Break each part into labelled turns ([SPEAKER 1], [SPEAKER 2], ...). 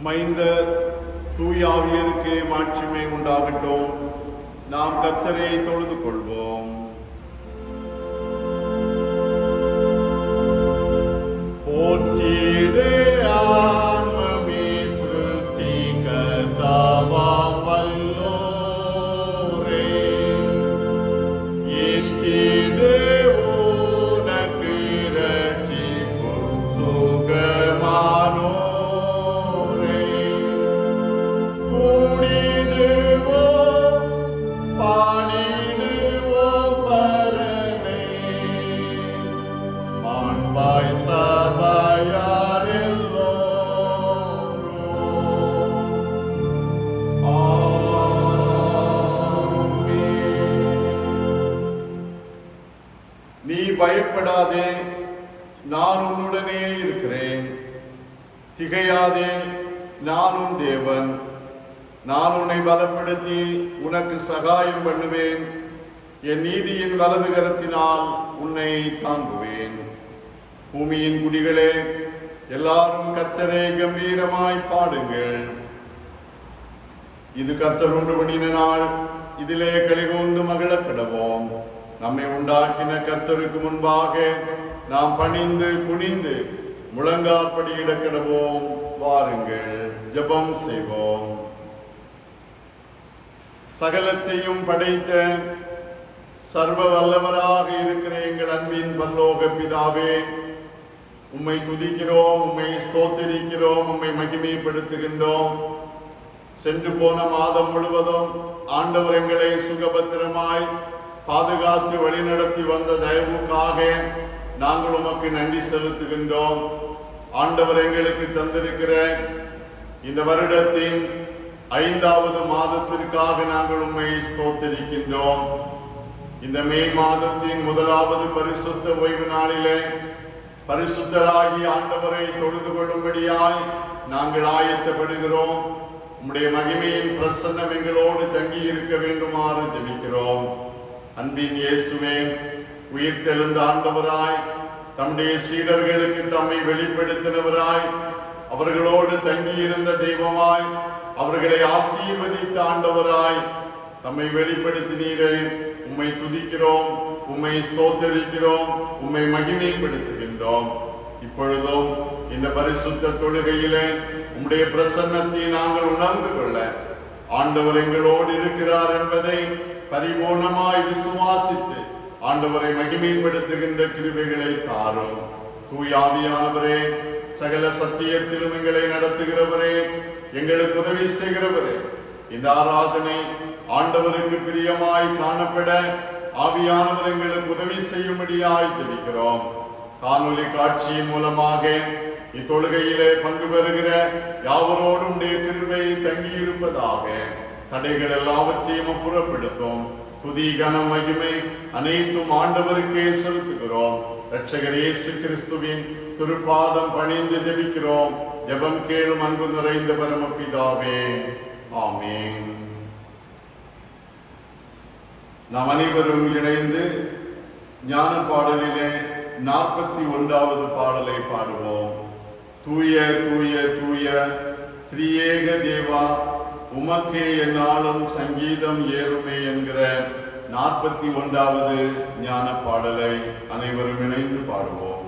[SPEAKER 1] மைந்தர் தூயாவியருக்கு மாட்சிமை உண்டாகட்டும். நாம் கர்த்தரை தொழுது கொள்வோம். போற்றிடே ஆன்மமே சிருஷ்டிகர்த்தாவாம் வல்லோரே, ஏற்றிடே உனக்கு இரட்சிப்பு சுகமானோரே. கூடிடுவோம் பாடிடுவோம் பரனை, மாண்பாய் சபையார் எல்லோரும். ஆமென். நீ பயப்படாதே, நான் உன்னுடனே இருக்கிறேன். திகையாதே, நான் உன் தேவன். நான் உன்னை பலப்படுத்தி உனக்கு சகாயம் பண்ணுவேன். என் நீதியின் வலது கரத்தினால் உன்னை தாங்குவேன். பூமியின் குடிகளே, எல்லாரும் கர்த்தரை கம்பீரமாய் பாடுங்கள். இது கர்த்தர் உண்டு பண்ணின நாள், இதிலே களிகூர்ந்து மகிழக் கடவோம். நம்மை உண்டாக்கின கர்த்தருக்கு முன்பாக நாம் பணிந்து குனிந்து முழங்காற்படியிடக் கடவோம். வாருங்கள், ஜெபம் செய்வோம். சகலத்தையும் படைத்த சர்வ வல்லவராக இருக்கிற எங்கள் அன்பின் பரலோக பிதாவே, உம்மை துதிக்கிறோம், உம்மை ஸ்தோத்திரிக்கிறோம், உம்மை மகிமைப்படுத்துகின்றோம். சென்று போன மாதம் முழுவதும் ஆண்டவர் எங்களை சுகபத்திரமாய் பாதுகாத்து வழிநடத்தி வந்த தயவுக்காக நாங்கள் உமக்கு நன்றி செலுத்துகின்றோம். ஆண்டவர் எங்களுக்கு தந்திருக்கிற இந்த வருடத்தின் 5வது மாதத்திற்காக நாங்கள் உம்மை ஸ்தோத்திரிக்கின்றோம். இந்த மே மாதத்தின் 1வது பரிசுத்த ஓய்வு நாளிலே பரிசுத்தராகி ஆண்டவரை தொழுது கொள்ளும்படியாய் நாங்கள் ஆயத்தப்படுகிறோம். உம்முடைய மகிமையின் பிரசன்னம் எங்களோடு தங்கி இருக்க வேண்டுமாறு ஜெபிக்கிறோம். அன்பின் இயேசுவே, உயிர்த்தெழுந்த ஆண்டவராய் தம்முடைய சீடர்களுக்கு தம்மை வெளிப்படுத்தினவராய் அவர்களோடு தங்கியிருந்த தெய்வமாய் அவர்களை ஆசீர்வதித்த ஆண்டவராய் தம்மை வெளிப்படுத்தினீரே, உம்மை துதிக்கிறோம், உம்மை ஸ்தோத்தரிக்கிறோம், உம்மை மகிமைப்படுத்துகின்றோம். இப்பொழுதும் இந்த பரிசுத்த தொழுகையிலே உம்முடைய பிரசன்னத்தை நாங்கள் உணர்ந்து கொள்ள ஆண்டவர் எங்களோடு இருக்கிறார் என்பதை பரிபூர்ணமாய் விசுவாசித்து ஆண்டவரை மகிமைப்படுத்துகின்ற கிருபைகளை தாரும். தூயாவியானவரே, சகல சத்தியத்திலும் எங்களை நடத்துகிறவரே, எங்களுக்கு உதவி செய்கிறவரே, இந்த ஆராதனை ஆண்டவருக்கு பிரியமாய் காணப்பட ஆவியானவர் எங்களுக்கு உதவி செய்யும்படியாய் ஜெபிக்கிறோம். காணொலி காட்சியின் மூலமாக இத்தொழுகையிலே பங்கு பெறுகிற யாவரோடும் கிருபை தங்கியிருப்பதாக. தடைகள் எல்லாவற்றையும் அப்புறப்படுத்தும். துதி கனம் மகிமை அனைத்தும் ஆண்டவருக்கே செலுத்துகிறோம். இரட்சகர் இயேசு கிறிஸ்துவின் திருப்பாதம் பணிந்து ஜெபிக்கிறோம். ஜெபம் கேளும் அன்பு நிறைந்த பரமபிதாவே, ஆமென். நாம் அனைவரும் இணைந்து ஞான பாடலிலே 41வது பாடலை பாடுவோம். தூய தூய தூய திரியேக தேவா, உமக்கே என்னாலும் சங்கீதம் ஏறுமே என்கிற 41வது ஞான பாடலை அனைவரும் இணைந்து பாடுவோம்.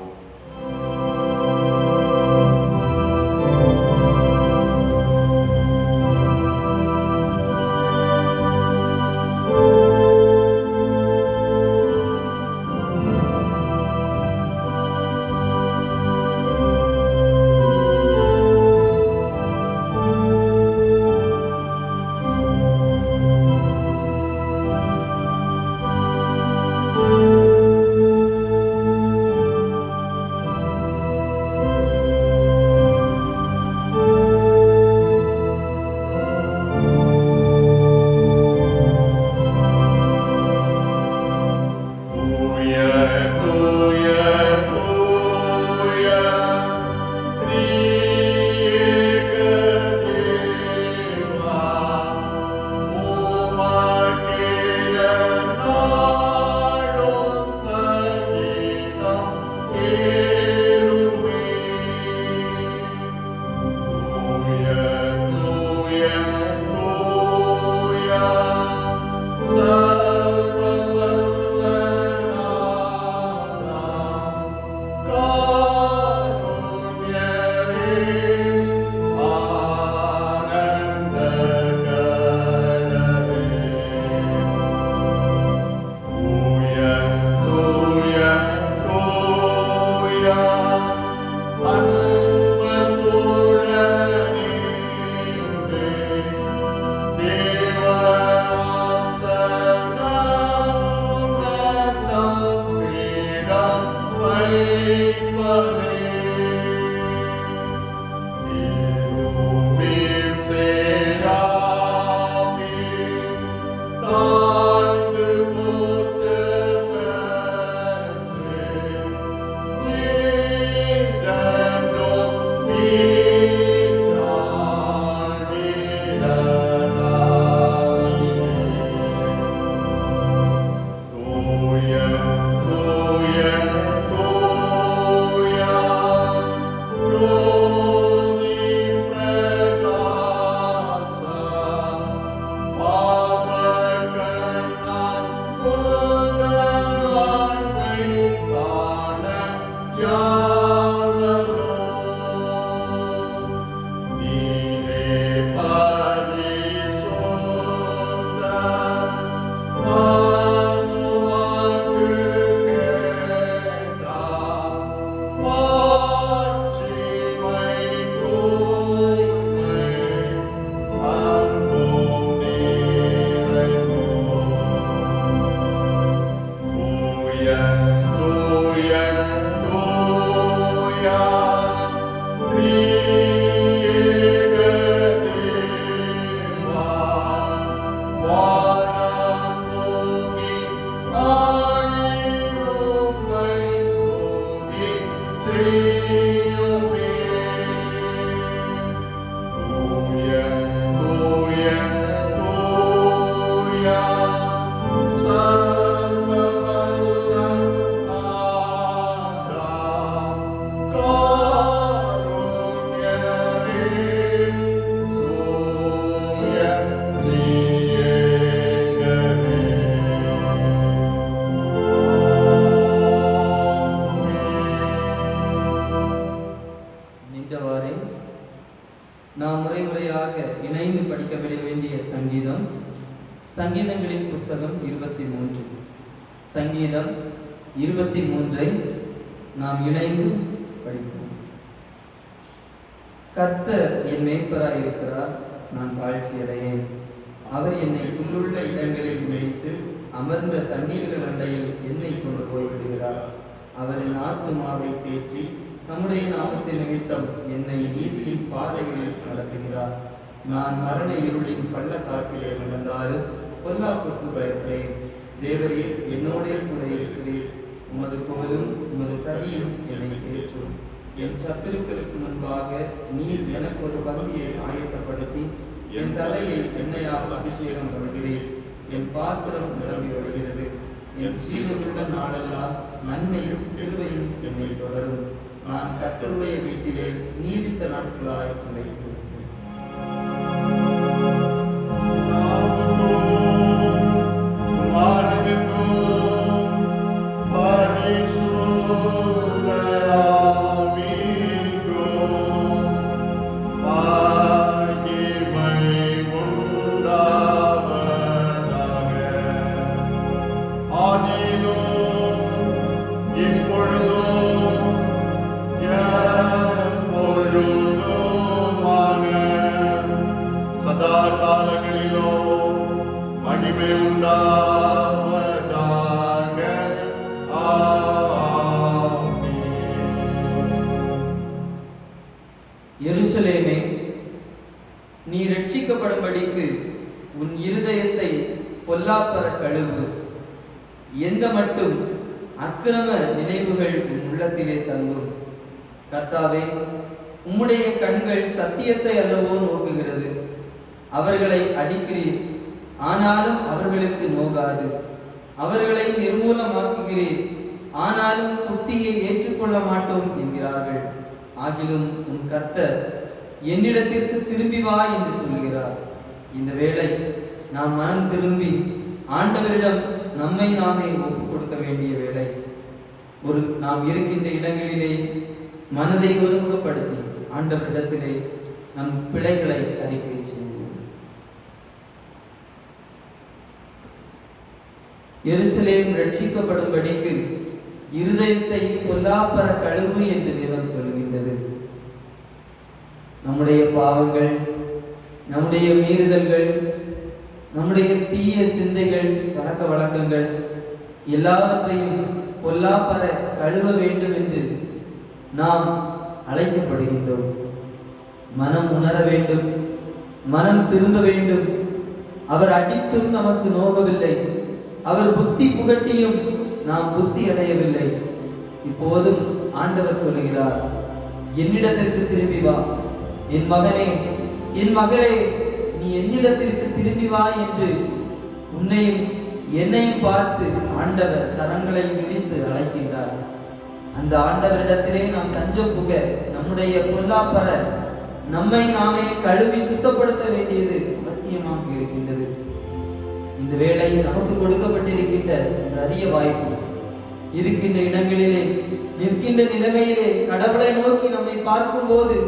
[SPEAKER 2] நாம் முறையாக இணைந்து படிக்கப்பட வேண்டிய சங்கீதம் சங்கீதங்களின் புஸ்தகம் 23. சங்கீதம் 23 நாம் இணைந்து படிப்போம். கர்த்தர் என் மேய்ப்பராய் இருக்கிறார், நான் தாழ்ச்சி அடையேன். அவர் என்னை புல்லுள்ள இடங்களில் மேய்த்து அமர்ந்த தண்ணீர்கள் அண்டையில் என்னை கொண்டு போய்விடுகிறார். அவர் என் ஆத்துமாவை தேற்றி நம்முடைய நாமத்தின் நிமித்தம் என்னை நீதியின் பாதைகளில் நடத்துகிறார். நான் மரண இருளின் பள்ளத்தாக்கிலே நடந்தாலும் பொல்லாப்புக்கு பயப்படேன். தேவரே என்னோடே கூட இருக்கிறீர். உமது கோலும் உமது தடியும் என்னை தேற்றும். என் சத்துருக்களுக்கு முன்பாக நீர் எனக்கு ஒரு பந்தியை ஆயத்தப்படுத்தி என் தலையை எண்ணெயால் அபிஷேகம் பண்ணுகிறேன். என் பாத்திரம் நிரம்பி வருகிறது. என் சீருள்ள நாளெல்லாம் நன்மையும் கிருபையும் என்னை தொடரும். நான் கர்த்தருடைய வீட்டிலே நீடித்த நாட்களாய் நிலைத்திருப்பேன். எருசலேமே, நீ ரட்சிக்கப்படும்படிக்கு உன் இருதயத்தை பொல்லாப்பற கழுவு. எந்த மட்டும் அக்கிரம நினைவுகள் உன் உள்ளத்திலே தங்கும். கர்த்தாவே, உம்முடைய கண்கள் சத்தியத்தை அல்லவோ நோக்குகிறது. அவர்களை அடிக்கிறீர், ஆனாலும் அவர்களுக்கு நோகாது. அவர்களை நிர்மூலமாக்குகிறீர், ஆனாலும் புத்தியை ஏற்றுக்கொள்ள மாட்டோம் என்கிறார்கள். ஆகிலும் உன் கர்த்தர் என்னிடத்திற்கு திரும்பி வா என்று சொல்கிறார். இந்த வேளை நாம் மனம் திரும்பி ஆண்டவரிடம் நம்மை நாமே ஒப்புக் கொடுக்க வேண்டிய வேளை. நாம் இருக்கின்ற இடங்களிலே மனதை ஒருமுகப்படுத்தி ஆண்டவரிடத்திலே நம் பிழைகளை அறிக்கை செய்வோம். எருசலேம் ரட்சிக்கப்படும்படிக்கு இருதயத்தை பொல்லாப்பற கழுவு என்று வேதம் சொல்கின்றது. நம்முடைய பாவங்கள், நம்முடைய மீறுதல்கள், நம்முடைய தீய சிந்தைகள், பழக்க வழக்கங்கள் எல்லாவற்றையும் பொல்லாப்பற கழுவ வேண்டும் என்று நாம் அழைக்கப்படுகின்றோம். மனம் உணர வேண்டும், மனம் திரும்ப வேண்டும். அவர் அடித்தும் நமக்கு நோகவில்லை, அவர் புத்தி புகட்டியும் நாம் புத்தி அடையவில்லை. இப்போதும் ஆண்டவர் சொல்லுகிறார், என்னிடத்திற்கு திரும்பி வா. என் மகனே, என் மகளே, நீ என்னிடத்திற்கு திரும்பி வா என்று உன்னையும் என்னையும் பார்த்து ஆண்டவர் கரங்களை விரித்து அழைக்கின்றார். அந்த ஆண்டவரிடத்திலே நாம் தஞ்சம் புக, நம்முடைய பொல்லாப்பற நம்மை நாமே கழுவி சுத்தப்படுத்த வேண்டியது அவசியமாக இருக்கின்றது. இந்த வேளை நமக்கு கொடுக்கப்பட்டிருக்கின்ற ஒரு அரிய வாய்ப்பு. இருக்கின்ற இடங்களிலே, நிற்கின்ற நிலைமையிலே கடவுளை நோக்கி நம்மை பார்க்கும் போது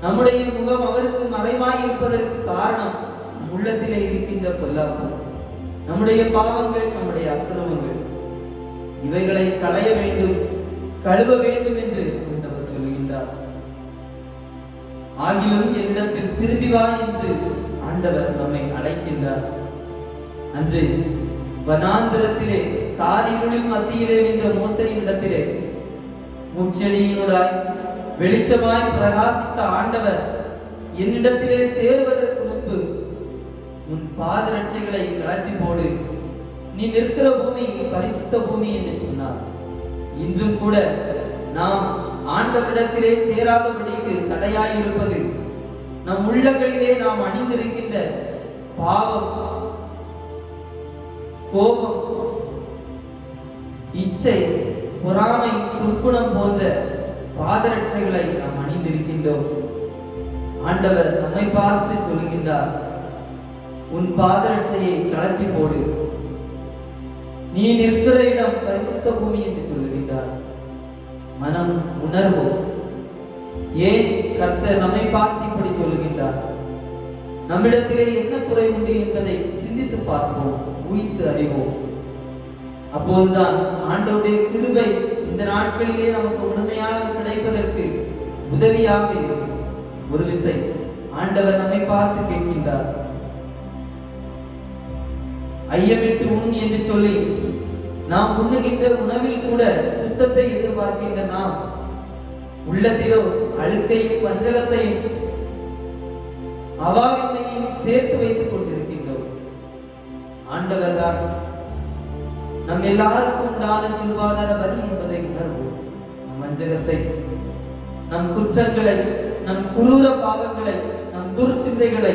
[SPEAKER 2] நம்முடைய முகம் அவருக்கு மறைவாய் இருப்பதற்கு காரணம் நம் உள்ளத்திலே இருக்கின்ற பொல்லாப்பு, நம்முடைய பாவங்கள், நம்முடைய அக்கிரமங்கள். இவைகளை களைய வேண்டும், கழுவ வேண்டும் என்று ஆண்டவர் சொல்லுகின்றார். ஆகிலும் என்னிடத்தில் திரும்பி வா என்று ஆண்டவர் நம்மை அழைக்கின்றார். அன்று வனாந்திரத்திலே காரிருளின் மத்தியிலே நின்ற மோசேயின் இடத்திலே முச்செடியினுடாய் வெளிச்சமாய் பிரகாசித்த ஆண்டவர் என்னிடத்திலே சேருவதற்கு முன்பு உன் பாதரட்சைகளை கழற்றி போடு, நீ நிற்கிற பூமி பரிசுத்த பூமி என்று சொன்னார். இன்றும் கூட நாம் ஆண்டவரிடத்திலே சேராதபடிக்கு தடையாயிருப்பது நம் உள்ளங்களிலே நாம் அணிந்திருக்கின்ற பாவம், கோபம், இச்சை, பொறாமை, துர்க்குணம் போன்ற பாதரட்சைகளை நாம் அணிந்திருக்கின்றோம். ஆண்டவர் நம்மை பார்த்து சொல்கின்றார், உன் பாதரட்சையை கழற்றி போடு, நீ நிற்கிற இடம் பரிசுத்த பூமி என்று சொல்லுகின்றார். மனம் உணர்வோம். ஏன் கர்த்தர் நம்மை பார்த்து இப்படி சொல்கின்றார். நம்மிடத்திலே என்ன குறை உண்டு என்பதை சிந்தித்து பார்ப்போம், ஊகித்து அறிவோம். அப்போதுதான் ஆண்டவருடைய கிருபை இந்த நாட்களிலே நமக்கு உண்மையாக கிடைப்பதற்கு உதவியாக இருக்கும். ஒரு விசை ஆண்டவர் நம்மை பார்த்து கேட்கின்றார், ஐயமிட்டு உண் என்று சொல்லி நாம் உண்ணுகின்ற உணவில் கூட சுத்தத்தை எதிர்பார்க்கின்ற நாம் உள்ளத்திலோ அழுக்கையும் வஞ்சகத்தையும் அவாவின்மையும் சேர்த்து வைத்துக் கொண்டிருக்கின்றோம். ஆண்டவர் தான் நம் எல்லாருக்கும் உண்டான கிருபாதார பலி என்பதை உணர்வோம். நம் வஞ்சகத்தை, நம் குற்றங்களை, நம் குரூர பாவங்களை, நம் துர்சிந்தைகளை,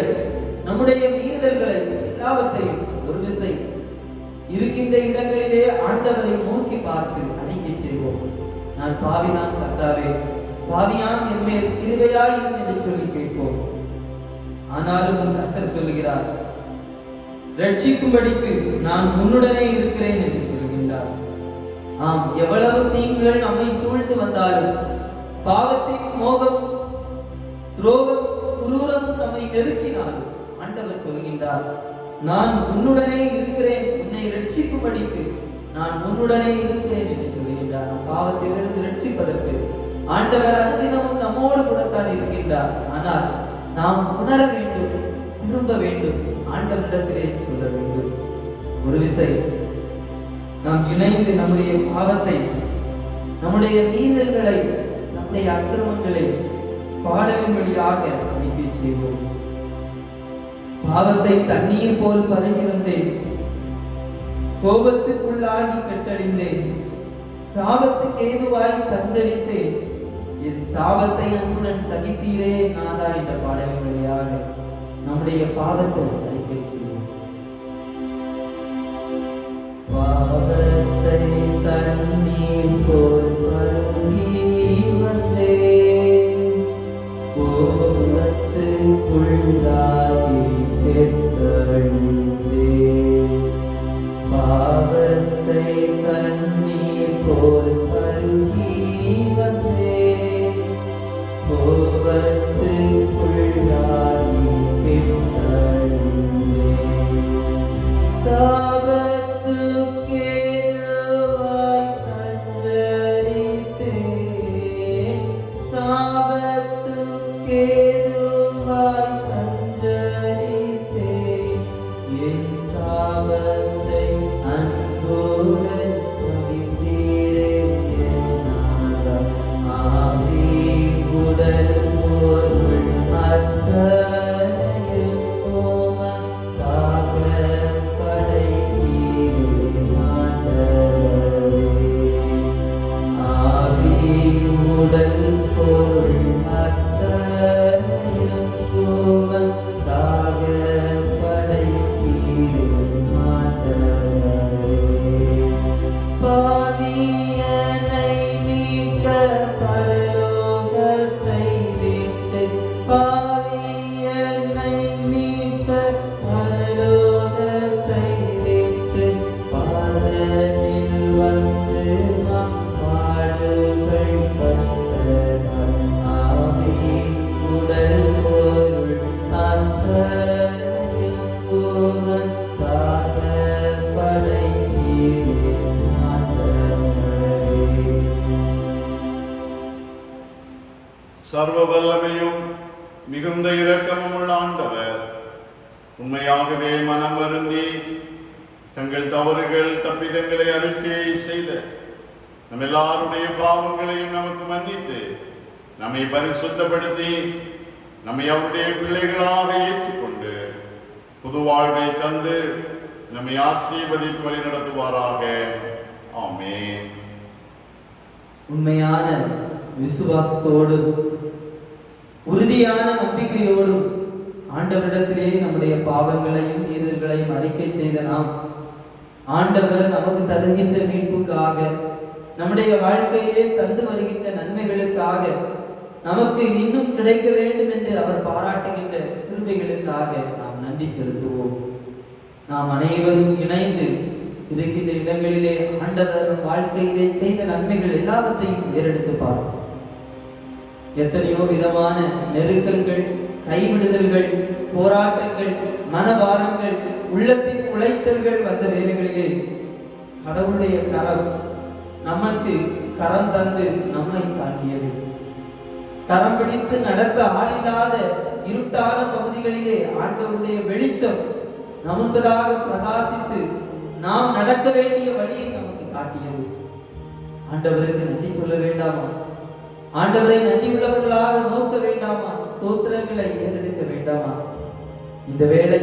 [SPEAKER 2] நம்முடைய மீறல்களை எல்லாவற்றையும் ஒரு விசை இருக்கின்ற இடங்களிலே ஆண்டவரை நோக்கி பார்த்து அறிக்கை செய்வோம். நான் பாவிதான் கர்த்தாவே, பாவியான் என் மேல் கிருபையாயிரும் என்று சொல்லி கேட்போம். ஆனாலும் கர்த்தர் சொல்லுகிறார், ரட்சிக்கும்படிக்கு நான் உன்னுடனே இருக்கிறேன் என்று சொல்லுகின்றார். ஆம், எவ்வளவு தீங்குகள் நம்மை சூழ்ந்து வந்தாலும், பாவத்தின் மோகமும் துரோகம் குரூரமும் நம்மை நெருக்கினாலும் ஆண்டவர் சொல்கின்றார், நான் உன்னுடனே இருக்கிறேன், உன்னை ரட்சிக்கும்படிக்கு நான் உன்னுடனே இருக்கிறேன் என்று சொல்லுகின்றார். நம் பாவத்திலிருந்து ரட்சிப்பதற்கு ஆண்டவர் அனுதினமும் நம்மோடு கூடத்தான் இருக்கின்றார். ஆனால் நாம் உணர வேண்டும், திரும்ப வேண்டும், ஆண்டவரிடத்திலே சொல்ல வேண்டும். ஒரு விசை நாம் இணைந்து நம்முடைய பாவத்தை, நம்முடைய மீறல்களை, நம்முடைய அக்கிரமங்களை பாடலின் வழியாக அனுப்பி செய்வோம். பாவத்தை தண்ணீர் போல் பரகி வந்தேன், கோபத்துக்குள்ளாகி கட்டடிந்தேன், சாபத்துக்கு ஏதுவாய் சஞ்சரித்தேன், என் சாபத்தை அன்புடன் சகித்தீரே நாதா என்ற பாடலின் வழியாக நம்முடைய பாவத்தை அறிக்கை செய்வோம். பாவத்தை தண்ணீர் போல் பருகி வந்தேன், கோபத்துக்குள்ளாகி கெட்டடிந்தேன், பாவத்தை தண்ணீர் போல் பருகி வந்தேன், கோபத்துக்குள்ளாகி கெட்டடிந்தேன், சாபத்துக்கேதுவாய் சஞ்சரித்தேன், சாபத்துக்கேதுவாய் சஞ்சரித்தேன், என் சாபத்தை அன்புடன் சகித்தீரே என் நாதா, ஆவி உடல் பொருள் அத்தனையும் உமக்காக படைத்தீரே ஆண்டவரே, ஆவி உடல் பொருள் அத்தனையும் உமக்காக படைத்தீரே ஆண்டவரே, பாவியனை மீட்க பரலோகத்தை விட்டு, பாவியனை மீட்க பரலோகத்தை விட்டு, பாதனில் வந்து பாடுகள் பட்டதால், ஆவி உடல் பொருள் அத்தனையும் உமக்காக படைத்தீரே ஆண்டவரே.
[SPEAKER 1] சர்வ வல்லமையும் மிகுந்த இரக்கமும் உள்ள ஆண்டவர் உண்மையாகவே மனம் வருந்தி தங்கள் தவறுகள் தப்பிதங்களை அறிக்கை செய்த நம் எல்லாருடைய பாவங்களையும் நமக்கு மன்னித்து நம்மை பரிசுத்தப்படுத்தி நம்மை அவருடைய பிள்ளைகளாக ஏற்றுக்கொண்டு புது வாழ்வை தந்து நம்மை ஆசீர்வதித்து வழி நடத்துவாராக. ஆமென்.
[SPEAKER 2] உண்மையான விசுவாசத்தோடு உறுதியான நம்பிக்கையோடும் ஆண்டவரிடத்திலே நம்முடைய பாவங்களையும் மீறல்களையும் அறிக்கை செய்த நாம், ஆண்டவர் நமக்கு தருகின்ற மீட்புக்காக, நம்முடைய வாழ்க்கையிலே தந்து வருகின்ற நன்மைகளுக்காக, நமக்கு இன்னும் கிடைக்க வேண்டும் என்று அவர் பாராட்டுகின்ற கிருபைகளுக்காக நாம் நன்றி செலுத்துவோம். நாம் அனைவரும் இணைந்து இருக்கின்ற இடங்களிலே ஆண்டவர் வாழ்க்கையிலே செய்த நன்மைகள் எல்லாவற்றையும் ஏறெடுத்து பார்ப்போம். எத்தனையோ விதமான நெருக்கங்கள், கைவிடுதல்கள், போராட்டங்கள், மனபாரங்கள், உள்ளத்தின் உளைச்சல்கள் வந்த வேளைகளிலே கடவுளுடைய கரம் நமக்கு கரம் தந்து நம்மை காட்டியது. கரம் பிடித்து நடத்த ஆளில்லாத இருட்டான பகுதிகளிலே ஆண்டவருடைய வெளிச்சம் நமக்குதாக பிரகாசித்து நாம் நடக்க வேண்டிய வழியை நமக்கு காட்டியது. ஆண்டவருக்கு நன்றி சொல்ல வேண்டாமா? ஆண்டவரை நன்றி உள்ளவர்களாக நோக்க வேண்டாமா? ஸ்தோத்திரங்களை ஏறெடுக்க வேண்டாமா? இந்த வேளை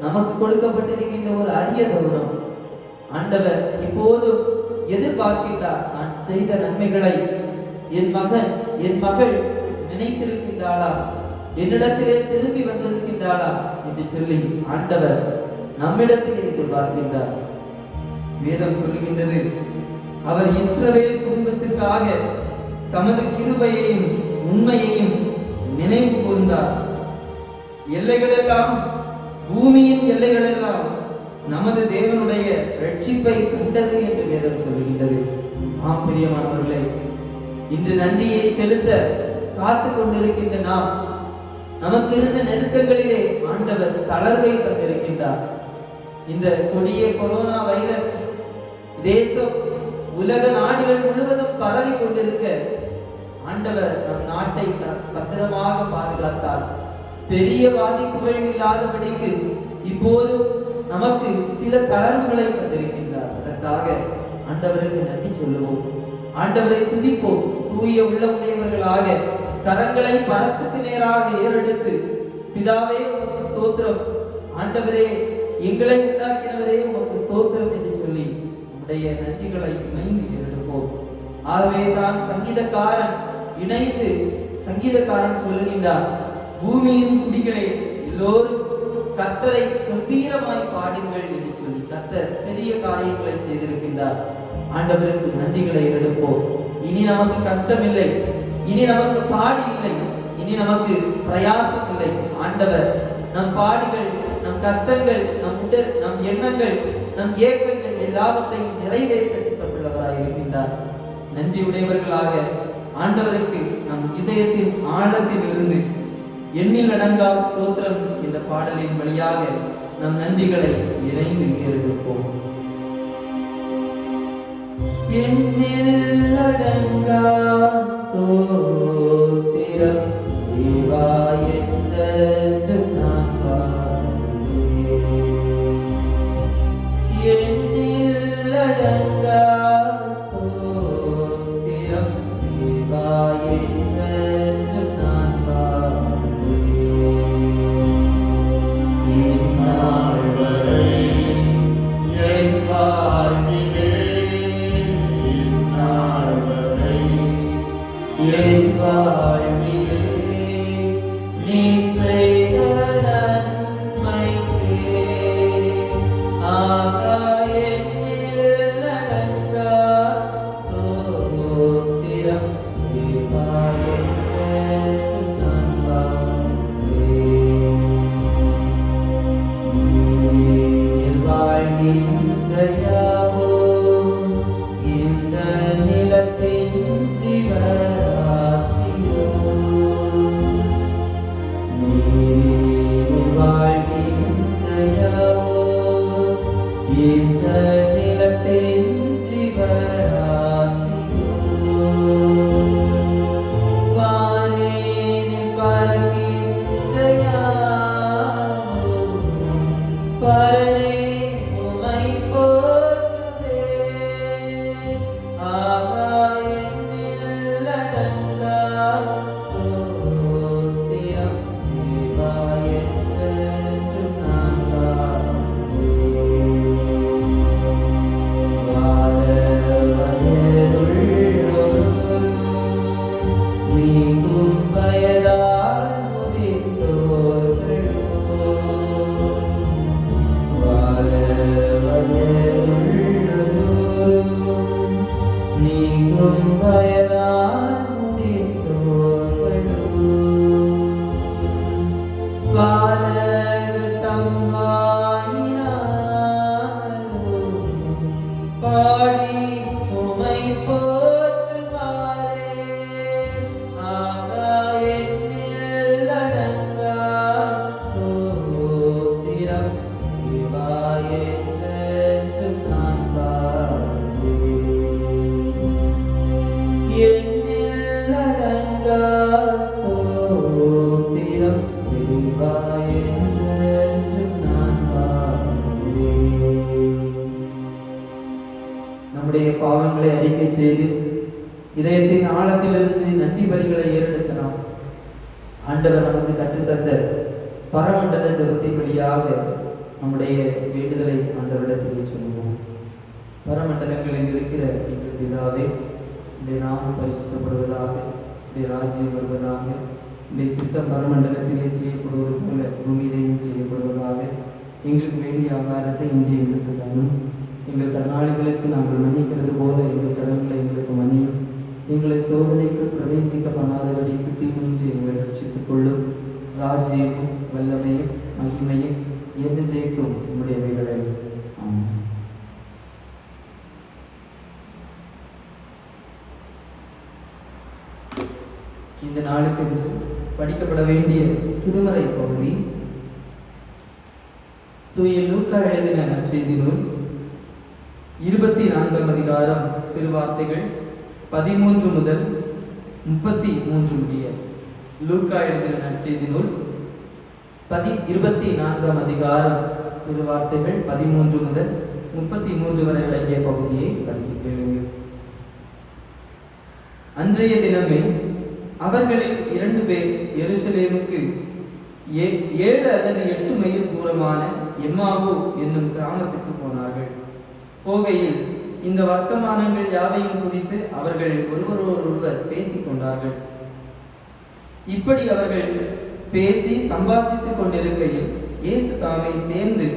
[SPEAKER 2] நமக்கு கொடுக்கப்பட்டிருக்கின்ற ஒரு அரிய தருணம். ஆண்டவர் இப்போதும் எதிர்பார்க்கின்றார். நான் செய்த நன்மைகளை என் மகன், என் மகள் நினைத்திருக்கின்றாளா, என்னிடத்திலே திரும்பி வந்திருக்கின்றாளா என்று சொல்லி ஆண்டவர் நம்மிடத்திலே எதிர்பார்க்கின்றார். வேதம் சொல்லுகின்றது, அவர் இஸ்ரவேல் குடும்பத்திற்காக தமது கிருபையையும் உண்மையையும் நினைவு கூர்ந்தார். எல்லைகளெல்லாம், பூமியின் எல்லைகளெல்லாம் நமது தேவனுடைய ரட்சிப்பை கண்டது என்று வேதம் சொல்லுகின்றது. ஆம் பிரியமானவர்களே, இன்று நன்றியை செலுத்த காத்து கொண்டிருக்கின்ற நாம், நமக்கு இருந்த நெருக்கங்களிலே ஆண்டவர் தளர்வை தந்திருக்கின்றார். இந்த கொடிய கொரோனா வைரஸ் தேசம், உலக நாடுகள் முழுவதும் பரவி கொண்டிருக்க ஆண்டவர் நம் நாட்டை பத்திரமாக பாதுகாத்தார். பெரிய பாதிப்புகள் இல்லாதபடிக்கு இப்போது நமக்கு சில தளர்வுகளை தந்திருக்கின்றார். அதற்காக ஆண்டவருக்கு நன்றி சொல்லுவோம், ஆண்டவரை துதிப்போம். தூய உள்ளமுடையவர்களாக கரங்களை பரத்துக்கு நேராக ஏறெடுத்து, பிதாவே உமக்கு ஸ்தோத்திரம், ஆண்டவரே எங்களை உண்டாக்கினவரே உமக்கு ஸ்தோத்திரம் என்று சொல்லி உடைய நன்றிகளை இணைந்து ஏறெடுப்போம். ஆகவே தான் சங்கீதக்காரன் இணைந்து சங்கீதக்காரன் சொல்லுகின்றார், பூமியின் குடிகளே எல்லோரும் கர்த்தரை கம்பீரமாய் பாடுங்கள் என்று சொல்லி கர்த்தர் பெரிய காரியங்களை செய்திருக்கின்றார். ஆண்டவருக்கு நன்றிகளை எடுப்போம். இனி நமக்கு கஷ்டம் இல்லை, இனி நமக்கு பாடி இல்லை, இனி நமக்கு பிரயாசம் இல்லை. ஆண்டவர் நம் பாடிகள், நம் கஷ்டங்கள், நம் உடல், நம் எண்ணங்கள், நம் ஏக்கங்கள் எல்லாவற்றையும் நிறைவேற்ற சித்தமுள்ளவராய் இருக்கின்றார். நன்றியுடையவர்களாக ஆண்டவருக்கு நம் இதயத்தின் ஆழத்தில் இருந்து எண்ணில் அடங்கா ஸ்தோத்திரம் என்ற பாடலின் வழியாக நம் நன்றிகளை இணைந்து ஏறெடுப்போம். எண்ணில் அடங்கா ஸ்தோத்திரம் தேவா என்றென்றும் நான் பாடுவேன். எண்ணில் அடங்கா ஸ்தோத்திரம் தேவா என்றென்றும் நான் பாடுவேன். இந்நாள் வரை என் வாழ்விலே, இந்நாள் வரை என் வாழ்விலே நீ செய்த தேவா என்றும் நான் பாடுவேன். நம்முடைய பாவங்களை அறிக்கை செய்து இதயத்தின் ஆழத்திலிருந்து நன்றி பலிகளை ஏறெடுக்கலாம். ஆண்டவர் நமக்கு கற்றுத்தந்த பரமண்டல ஜபத்தின்படியாக நம்முடைய வேண்டுதலை ஆண்டவரிடத்திலே சொல்லுவோம். பரமண்டலங்களில் இருக்கிற எங்கள் பிதாவே, உடைய நாமம் பரிசுத்தப்படுவதாக, உடைய ராஜ்யம் வருவதாக, உடைய சித்தம் பரமண்டலத்திலே செய்யப்படுவது போல பூமியிலேயும் செய்யப்படுவதாக. எங்களுக்கு வேண்டிய ஆகாரத்தை இங்கே எங்களுக்கு தானும். எங்கள் கடனாளிகளுக்கு நாங்கள் மன்னிக்கிறது போல எங்கள் கடன்களை எங்களுக்கு மன்னியும். எங்களை சோதனைக்கு பிரவேசிக்க பண்ணாதபடிக்கு தீமையின்றி எங்களை ரட்சித்துக் கொள்ளும். ராஜ்யமும் வல்லமையும் மகிமையும் என்றென்றைக்கும் உம்முடையவைகளே. ஆமென். இந்த நாளுக்கு படிக்கப்பட வேண்டிய திருமறை பகுதி தூய லூக்கா எழுதின நற்செய்தி நூல் 24ஆம் அதிகாரம் திருவார்த்தைகள் 13 முதல் 33 முடிய. லூக்கா எழுதின நற்செய்தி நூல் 24ஆம் அதிகாரம் திருவார்த்தைகள் 13 முதல் 33 வரை அடங்கிய பகுதியை படிக்க கேளுங்கள். அன்றைய தினமே அவர்களில் 2 பேர் எருசலேமுக்கு 7 அல்லது 8 மைல் தூரமான எம்மாவு என்னும் கிராமத்துக்கு போனார்கள். போகையில் இந்த வர்த்தமானங்கள் யாவையும் குறித்து அவர்கள் ஒருவரோடொருவர் பேசிக் கொண்டார்கள். இப்படி அவர்கள் பேசி சம்பாஷித்துக் கொண்டிருக்கையில் இயேசு தாமே சேர்ந்து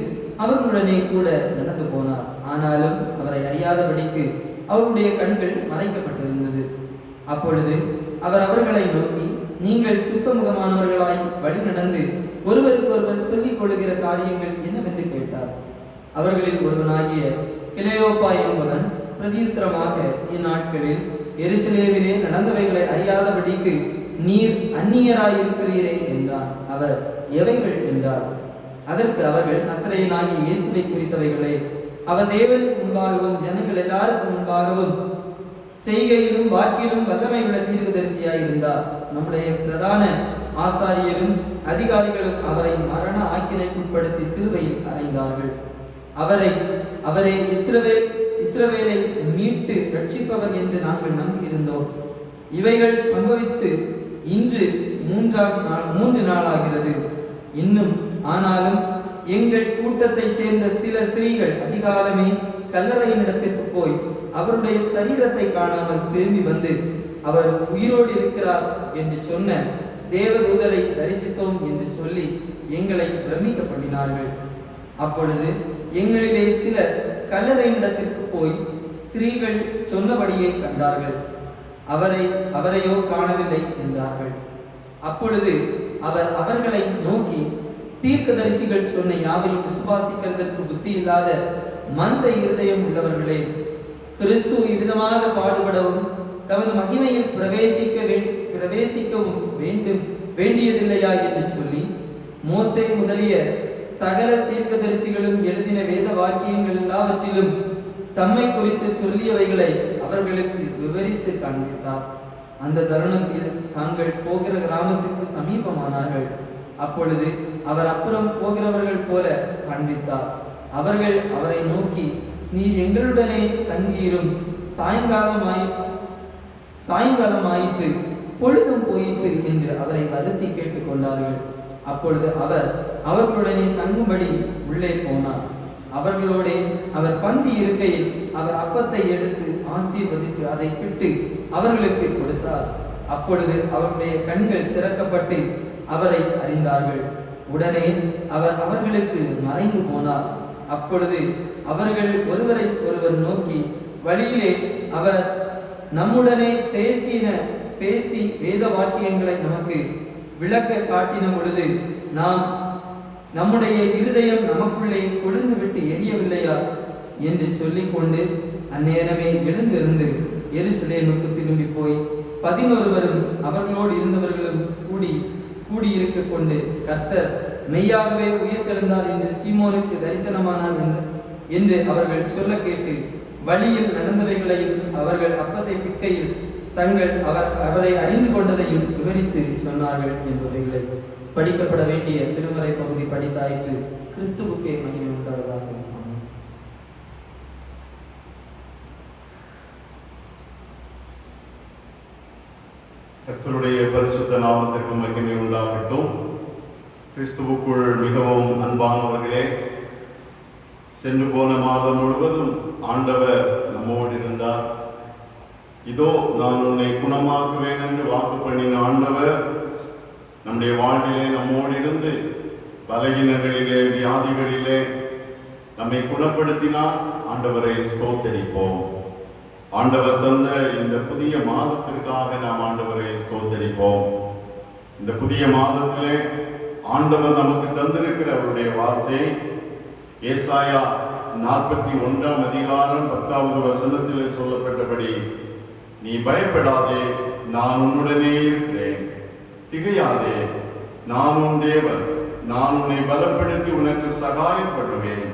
[SPEAKER 2] அவர்களுடனே கூட நடந்து போனார். ஆனாலும் அவரை அறியாதபடிக்கு அவருடைய கண்கள் மறைக்கப்பட்டிருந்தது. அப்பொழுது அவர் அவர்களை நோக்கி, நீங்கள் துக்கமுகமானவர்களாய் வழி நடந்து ஒருவருக்கொருவர் சொல்லிக் கொள்ளுகிற காரியங்கள் என்னவென்று கேட்டார். அவர்களில் ஒருவனாகிய கிளையோப்பா என்பவன் பிரதியுத்தரமாக, இந்நாட்களில் எருசலேமிலே நடந்தவைகளை அறியாதபடிக்கு நீர் அந்நியராயிருக்கிறீரே என்றார். அவர், எவைகள் என்றார். அதற்கு அவர்கள், நசரேயனாகிய இயேசுவை குறித்தவைகளே. அவர் தேவனுக்கு முன்பாகவும் ஜனங்கள் எல்லாருக்கும் முன்பாகவும் செய்கையிலும் வாக்கிலும் வல்லமை உள்ள தீர்க்கதரிசியாய் இருந்தார். நம்முடைய பிரதான ஆசாரியரும் அதிகாரிகளும் அவரை மரண ஆக்கினைக்குட்படுத்தி சிலுவையில் அறைந்தார்கள். அவரை இஸ்ரவேலை மீட்டு ரட்சிப்பவர் என்று நாங்கள் நம்பியிருந்தோம். இவைகள் சம்பவித்து இன்று 3 நாளாகிறது. இன்னும் ஆனாலும் எங்கள் கூட்டத்தை சேர்ந்த சில ஸ்திரீகள் அதிகாலமே கல்லறையினிடத்திற்கு போய் அவருடைய சரீரத்தை காணாமல் திரும்பி வந்து, அவர் உயிரோடு இருக்கிறார் என்று சொன்ன தேவதூதரை தரிசித்தோம் என்று சொல்லி எங்களை பிரமிக்க பண்ணினார்கள். அப்பொழுது எங்களிலே சிலர் கல்லறையினிடத்திற்கு போய் ஸ்திரீகள் சொன்னபடியே கண்டார்கள். அவரையோ காணவில்லை என்றார்கள். அப்பொழுது அவர் அவர்களை நோக்கி, தீர்க்கதரிசிகள் சொன்ன யாவையும் விசுவாசிக்கிறதற்கு புத்தி இல்லாத மந்த இருதயம் உள்ளவர்களே, கிறிஸ்து இவ்விதமாக பாடுபடவும் தமது மகிமையில் பிரவேசிக்கவும் வேண்டியதில்லையா என்று சொல்லி மோசே முதலிய சகல தீர்க்கதரிசிகளும் எழுதின வேத வாக்கியங்கள் எல்லாவற்றிலும் தம்மை குறித்து சொல்லியவைகளை அவர்களுக்கு விவரித்து காண்பித்தார். அந்த தருணத்தில் தாங்கள் போகிற கிராமத்திற்கு சமீபமானார்கள். அப்பொழுது அவர் அப்புறம் போகிறவர்கள் போல காண்பித்தார். அவர்கள் அவரை நோக்கி, நீர் எங்களுடனே தங்கீரும், சாயங்காலமாயிற்று, பொழுதும் போயிற்று என்று அவரை வருத்தி கேட்டுக் கொண்டார்கள். அப்பொழுது அவர் அவர்களுடனே தங்கும்படி உள்ளே போனார். அவர்களோட அவர் பந்தி இருக்கையில் அவர் அப்பத்தை எடுத்து ஆசீர்வதித்து அதை பிட்டு அவர்களுக்கு கொடுத்தார். அப்பொழுது அவருடைய கண்கள் திறக்கப்பட்டு அவரை அறிந்தார்கள். உடனே அவர் அவர்களுக்கு மறைந்து போனார். அப்பொழுது அவர்கள் ஒருவரை ஒருவர் நோக்கி, வழியிலே அவர் நம்முடனே பேசி வேத வாக்கியங்களை நமக்கு விளக்க காட்டின பொழுது நம்முடைய இருதயம் நமக்குள்ளே கொழுந்து விட்டு எரியவில்லையா என்று சொல்லிக்கொண்டு அந்நேரமே எழுந்திருந்து எருசலேமுக்கு திரும்பி போய் 11 அவர்களோடு இருந்தவர்களும் கூடியிருக்க கொண்டு, கர்த்தர் மெய்யாகவே உயிர்த்தெழுந்தார் என்று சீமோனுக்கு தரிசனமானார் என்று அவர்கள் சொல்ல கேட்டு, வழியில் நடந்தவைகளையும் அவர்கள் அப்பத்தை பிற்கையில் அவரை அறிந்து கொண்டதையும் விவரித்து சொன்னார்கள் என்பவைகளை படிக்கப்பட வேண்டிய திருமறை பகுதி படித்தாயிற்று. கிறிஸ்துவுக்கே மகிமை உண்டாவதாக.
[SPEAKER 1] கர்த்தருடைய பரிசுத்த நாமத்திற்கு மகிமை உண்டாகட்டும். கிறிஸ்துவுக்குள் மிகவும் அன்பானவர்களே, சென்று போன மாதம் முழுவதும் ஆண்டவர் நம்மோடு இருந்தார். இதோ நான் உன்னை குணமாக்குவேன் என்று வாக்கு பண்ணின ஆண்டவர் நம்முடைய வாழ்விலே நம்மோடு இருந்து பலகீனங்களிலே, வியாதிகளிலே நம்மை குணப்படுத்தினார். ஆண்டவரை ஸ்தோத்தரிப்போம். ஆண்டவர் தந்த இந்த புதிய மாதத்திற்காக நாம் ஆண்டவரை ஸ்தோத்தரிப்போம். இந்த புதிய மாதத்திலே ஆண்டவர் நமக்கு தந்திருக்கிற அவருடைய வார்த்தை ஏசாயா 41 அதிகாரம் 10வது வசனத்திலே சொல்லப்பட்டபடி, நீ பயப்படாதே, நான் உன்னுடனே இருக்கிறேன். திகையாதே, நான் உன் தேவன். நான் உன்னை பலப்படுத்தி உனக்கு சகாயப்படுவேன்.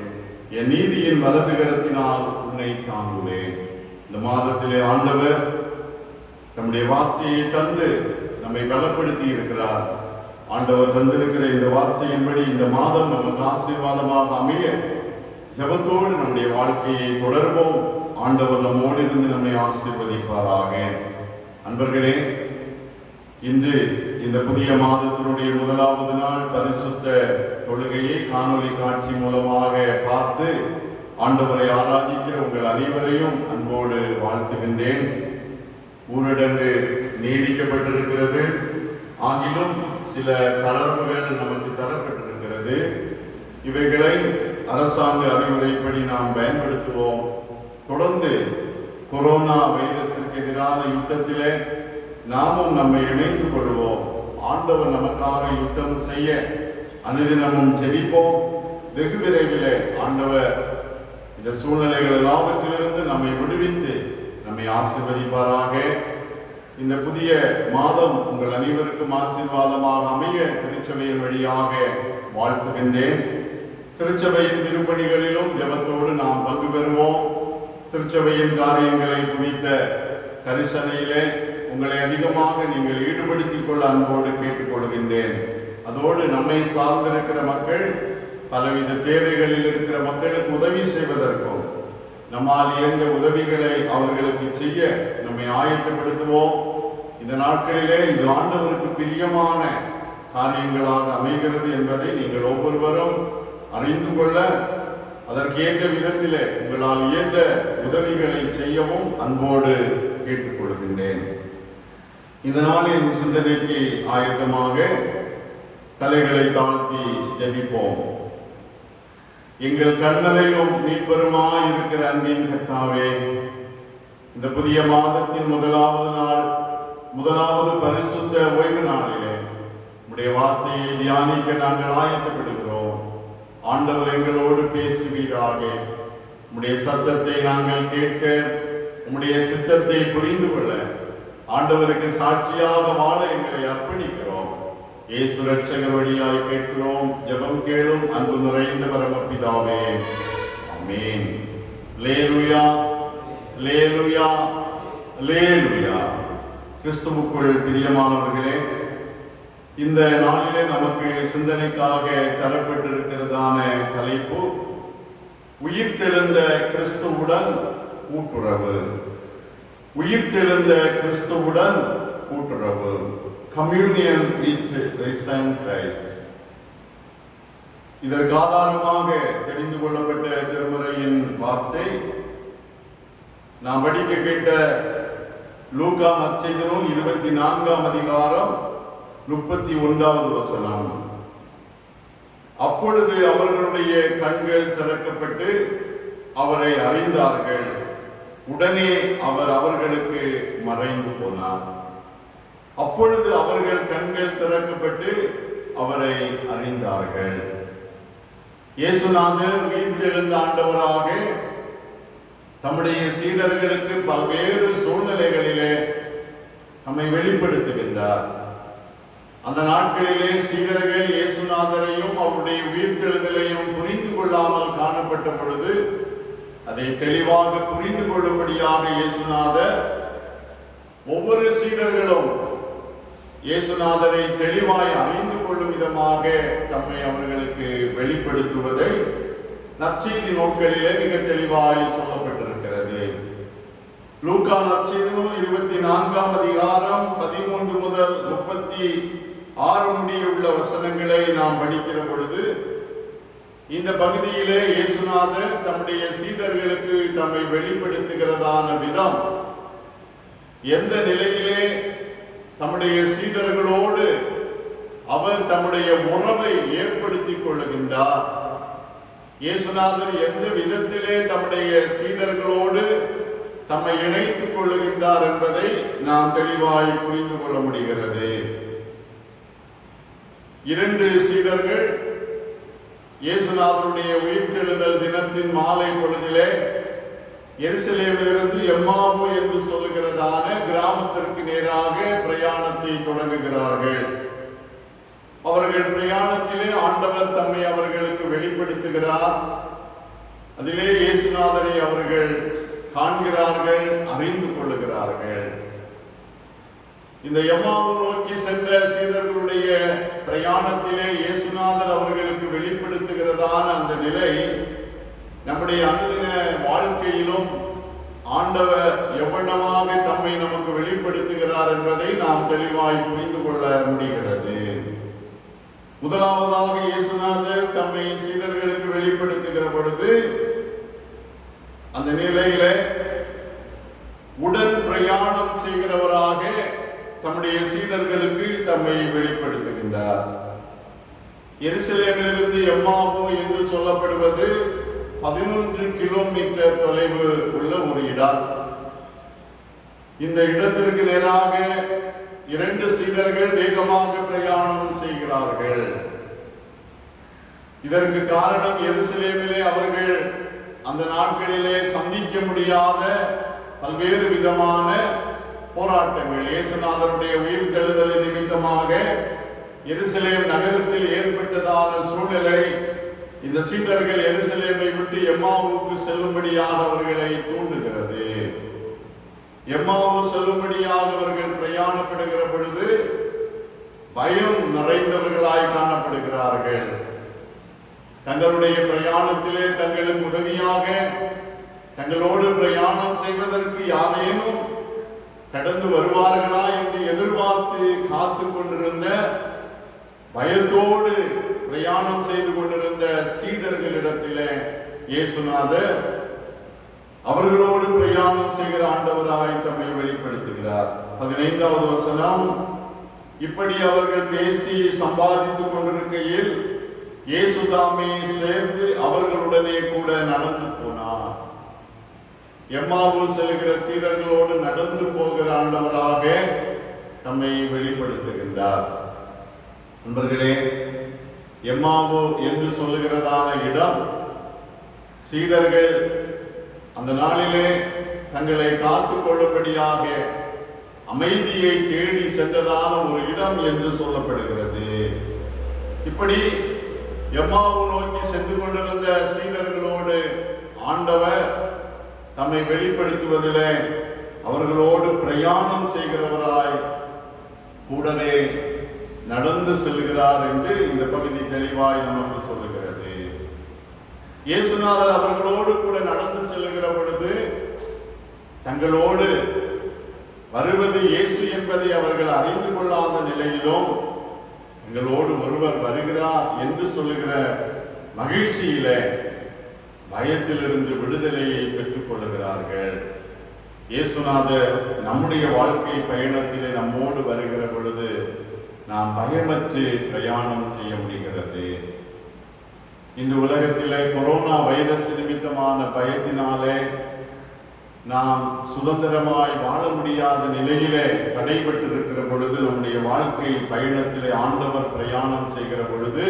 [SPEAKER 1] என் நீதியின் வலது கரத்தினால் உன்னை தாங்குவேன். இந்த மாதத்திலே ஆண்டவர் நம்முடைய வார்த்தையை தந்து நம்மை பலப்படுத்தி இருக்கிறார். ஆண்டவர் தந்திருக்கிற இந்த வார்த்தையின்படி இந்த மாதம் நமக்கு ஆசீர்வாதமாக அமைய ஜெபத்தோடு நம்முடைய வாழ்க்கையை தொடர்வோம். ஆண்டவர் நம்மோடு இருந்து நம்மை ஆசீர்வதிப்பாராக. அன்பர்களே, இன்று இந்த புதிய மாதத்தினுடைய முதலாவது நாள் பரிசுத்த தொழுகையை காணொலி காட்சி மூலமாக பார்த்து ஆண்டவரை ஆராதிக்கிற உங்கள் அனைவரையும் அன்போடு வாழ்த்துகின்றேன். ஊரடங்கு நீடிக்கப்பட்டிருக்கிறது. ஆகிலும் சில தளர்வுகள் நமக்கு தரப்பட்டிருக்கிறது. இவைகளை அரசாங்க அறிவுரைப்படி நாம் பயன்படுத்துவோம். தொடர்ந்து கொரோனா வைரஸிற்கு எதிரான யுத்தத்திலே நாமும் நம்மை இணைத்துக் கொள்வோம். ஆண்டவர் நமக்காக யுத்தம் செய்ய அனுதினமும் ஜெபிப்போம். வெகு விரைவிலே ஆண்டவர் இந்த சூழ்நிலைகள் எல்லாவற்றிலிருந்து நம்மை விடுவித்து நம்மை ஆசீர்வதிப்பாராக. இந்த புதிய மாதம் உங்கள் அனைவருக்கும் ஆசீர்வாதமாக அமைய திருச்சபையின் வழியாக வாழ்த்துகின்றேன். திருச்சபையின் திருப்பணிகளிலும் ஜெபத்தோடு நாம் பங்கு பெறுவோம். திருச்சபையின் காரியங்களை குறித்த கரிசனையிலே உங்களை அதிகமாக நீங்கள் ஈடுபடுத்திக் கொள்ள அன்போடு கேட்டுக்கொள்கின்றேன். அதோடு நம்மை சார்ந்திருக்கிற மக்கள், பலவித தேவைகளில் இருக்கிற மக்களுக்கு உதவி செய்வதற்கும் நம்மால் இயன்ற உதவிகளை அவர்களுக்கு செய்ய நம்மை ஆயத்தப்படுத்துவோம். இந்த நாட்களிலே இது ஆண்டவருக்கு பிரியமான காரியங்களாக அமைகிறது என்பதை நீங்கள் ஒவ்வொருவரும் அறிந்து கொள்ள, அதற்கேற்ற விதத்திலே உங்களால் இயன்ற உதவிகளை செய்யவும் அன்போடு கேட்டுக்கொள்கின்றேன். இதனால் என் சிந்தனைக்கு ஆயத்தமாக தலைகளை தாழ்த்தி ஜெபிப்போம். எங்கள் கண்மலையும் மீட்பருமாய் இருக்கிற அன்பின் கர்த்தாவே, இந்த புதிய மாதத்தின் முதலாவது நாள், முதலாவது பரிசுத்த ஓய்வு நாளிலே உம்முடைய வார்த்தையை தியானிக்க நாங்கள் ஆயத்தப்படுகிறோம். ஆண்டவர் எங்களோடு பேசுவீராக. உம்முடைய சத்தத்தை நாங்கள் கேட்க, உம்முடைய சித்தத்தை புரிந்து கொள்ள, ஆண்டவருக்கு சாட்சியாக வாழ எங்களை அர்ப்பணிக்கிறோம். இயேசு ரட்சகர் வழியாய் கேட்கிறோம். ஜெபம் கேளும் அன்பு நிறைந்த பரமபிதாவே, ஆமென். அல்லேலூயா, அல்லேலூயா, அல்லேலூயா. கிறிஸ்துவுக்குள் பிரியமானவர்களே, இந்த நாளிலே நமக்கு சிந்தனைக்காக தரப்பட்டிருக்கிறதான தலைப்பு உயிர்த்தெழுந்த கிறிஸ்துவுடன் கூட்டுறவு. உயிர்த்தெழுந்த கிறிஸ்துவுடன் கூட்டுறவு, கம்யூனியன் வித் ரிசன் கிரைஸ்ட். இதற்கு ஆதாரமாக தெரிந்து கொள்ளப்பட்ட திருமறையின் வார்த்தை நாம் படிக்க கேட்ட லூக்கா நற்செய்தி நூல் 24 அதிகாரம் 31வது வசனம். அப்பொழுது அவர்களுடைய கண்கள் திறக்கப்பட்டு அவரை அறிந்தார்கள். உடனே அவர் அவர்களுக்கு மறைந்து போனார். அப்பொழுது அவர்கள் கண்கள் திறக்கப்பட்டு அவரை அறிந்தார்கள். இயேசுநாதர் உயிர்த்தெழுந்த ஆண்டவராக தம்முடைய சீடர்களுக்கு பல்வேறு சூழ்நிலைகளிலே நம்மை வெளிப்படுத்துகின்றார். அந்த நாட்களிலே சீடர்கள் இயேசுநாதரையும் அவருடைய உயிர்த்தெழுதலையும் புரிந்து கொள்ளாமல் காணப்பட்ட பொழுது அதை தெளிவாக புரிந்து கொள்ளும்படியாக இயேசுநாதர் ஒவ்வொரு சீடர்களும் இயேசுநாதரை தெளிவாய் அறிந்து கொள்ளும் விதமாக தம்மை அவர்களுக்கு வெளிப்படுத்துவதை நற்செய்தி நூல்களிலே மிக தெளிவாய் சொல்லப்பட்டிருக்கிறது. லூக்கா நற்செய்தி நூல் 24ஆம் அதிகாரம் 13 முதல் 36 முடிய உள்ள வசனங்களை நாம் படிக்கிற பொழுது இந்த பகுதியிலே இயேசுநாதர் தம்முடைய சீடர்களுக்கு தம்மை வெளிப்படுத்துகிறதான விதம், எந்த நிலையிலே தம்முடைய சீடர்களோடு அவர் தம்முடைய உறவை ஏற்படுத்திக் கொள்ளுகின்றார், இயேசுநாதர் எந்த விதத்திலே தம்முடைய சீடர்களோடு தம்மை இணைத்துக் கொள்ளுகின்றார் என்பதை நாம் தெளிவாய் புரிந்து கொள்ள முடிகிறது. 2 சீடர்கள் இயேசுநாதருடைய உயிர்த்தெழுதல் தினத்தின் மாலை பொழுதிலே எருசலேமிலிருந்து எம்மாவு என்று சொல்லுகிறதான கிராமத்திற்கு நேராக பிரயாணத்தை தொடங்குகிறார்கள். அவர்கள் பிரயாணத்திலே ஆண்டவர் தம்மை அவர்களுக்கு வெளிப்படுத்துகிறார். அதிலே இயேசுநாதரை அவர்கள் காண்கிறார்கள், அறிந்து கொள்ளுகிறார்கள். இந்த எம்மாவு நோக்கி சென்ற சீடர்களுடைய பிரயாணத்திலே இயேசுநாதர் அவர்களுக்கு வெளிப்படுத்துகிறதான அந்த நிலை நம்முடைய அனுதின வாழ்க்கையிலும் ஆண்டவர் எவ்வளவாக தம்மை நமக்கு வெளிப்படுத்துகிறார் என்பதை நாம் தெளிவாய் புரிந்து கொள்ள முடிகிறது. முதலாவதாக இயேசுநாதர் தம்மை சீடர்களுக்கு வெளிப்படுத்துகிற பொழுது அந்த நிலையில உடன் பிரயாணம் செய்கிறவராக தம்முடைய சீடர்களுக்கு தம்மை வெளிப்படுத்துகின்றார். எருசலேமிலிருந்து எம்மாவு என்று சொல்லப்படுவது 11 கிலோமீட்டர் தொலைவு உள்ள ஒரு இடம். இந்த இடத்திற்கு நேராக 2 சீடர்கள் வேகமாக பிரயாணம் செய்கிறார்கள். இதற்கு காரணம் எருசலேமிலே அவர்கள் அந்த நாட்களிலே சந்திக்க முடியாத பல்வேறு விதமான போராட்டங்கள், இயேசுநாதருடைய உயிர்த்தெழுதலின் நிமித்தமாக எருசலேம் நகரத்தில் ஏற்பட்டதான சூழ்நிலை இந்த சீடர்கள் எருசலேமை விட்டு எம்மாவுக்கு செல்லும்படியாக அவர்களை தூண்டுகிறது. எம்மாவு செல்லும்படியாக அவர்கள் பிரயாணப்படுகிற பொழுது பயம் நிறைந்தவர்களாய் காணப்படுகிறார்கள். தங்களுடைய பிரயாணத்திலே தங்களுக்கு உதவியாக தங்களோடு பிரயாணம் செய்வதற்கு யாரேனும் கடந்து வருவார்களா என்று எதிர்பார்த்து காத்து கொண்டிருந்த, பயத்தோடு பிரயாணம் செய்து கொண்டிருந்த சீடர்களிடத்திலே இயேசுநாதர் அவர்களோடு பிரயாணம் செய்கிற ஆண்டவராய் தம்மை வெளிப்படுத்துகிறார். 15வது வசனம், இப்படி அவர்கள் பேசி சம்பாதித்துக் கொண்டிருக்கையில் இயேசு தாமே சேர்ந்து அவர்களுடனே கூட நடந்து போனார். எம்மாவு செல்கிற சீடர்களோடு நடந்து போகிற ஆண்டவராக தம்மை வெளிப்படுத்துகின்றார். நண்பர்களே, எம்மாவு என்று சொல்லுகிறதான இடம் சீடர்கள் அந்த நாளிலே தங்களை காத்துக் கொள்ளும்படியாக அமைதியை தேடி சென்றதான ஒரு இடம் என்று சொல்லப்படுகிறது. இப்படி எம்மாவு நோக்கி சென்று கொண்டிருந்த சீடர்களோடு ஆண்டவர் தம்மை வெளிப்படுத்துவதிலே அவர்களோடு பிரயாணம் செய்கிறவராய் கூடவே நடந்து செல்கிறார் என்று இந்த பகுதி தெளிவாய் நமக்கு சொல்லுகிறது. இயேசுநாதர் அவர்களோடு கூட நடந்து செல்லுகிற பொழுது தங்களோடு வருவது இயேசு என்பதை அவர்கள் அறிந்து கொள்ளாத நிலையிலும் எங்களோடு ஒருவர் வருகிறார் என்று சொல்லுகிற மகிழ்ச்சியில பயத்திலிருந்து விடுதலையை பெற்றுக் கொள்ளுகிறார்கள். இயேசுநாதர் நம்முடைய வாழ்க்கை பயணத்திலே நம்மோடு வருகிற பொழுது நாம் பயமற்று பிரயாணம் செய்ய முடிகிறது. இந்த உலகத்திலே கொரோனா வைரஸ் நிமித்தமான பயத்தினாலே நாம் சுதந்திரமாய் வாழ முடியாத நிலையிலே தடைபட்டிருக்கிற பொழுது நம்முடைய வாழ்க்கை பயணத்திலே ஆண்டவர் பிரயாணம் செய்கிற பொழுது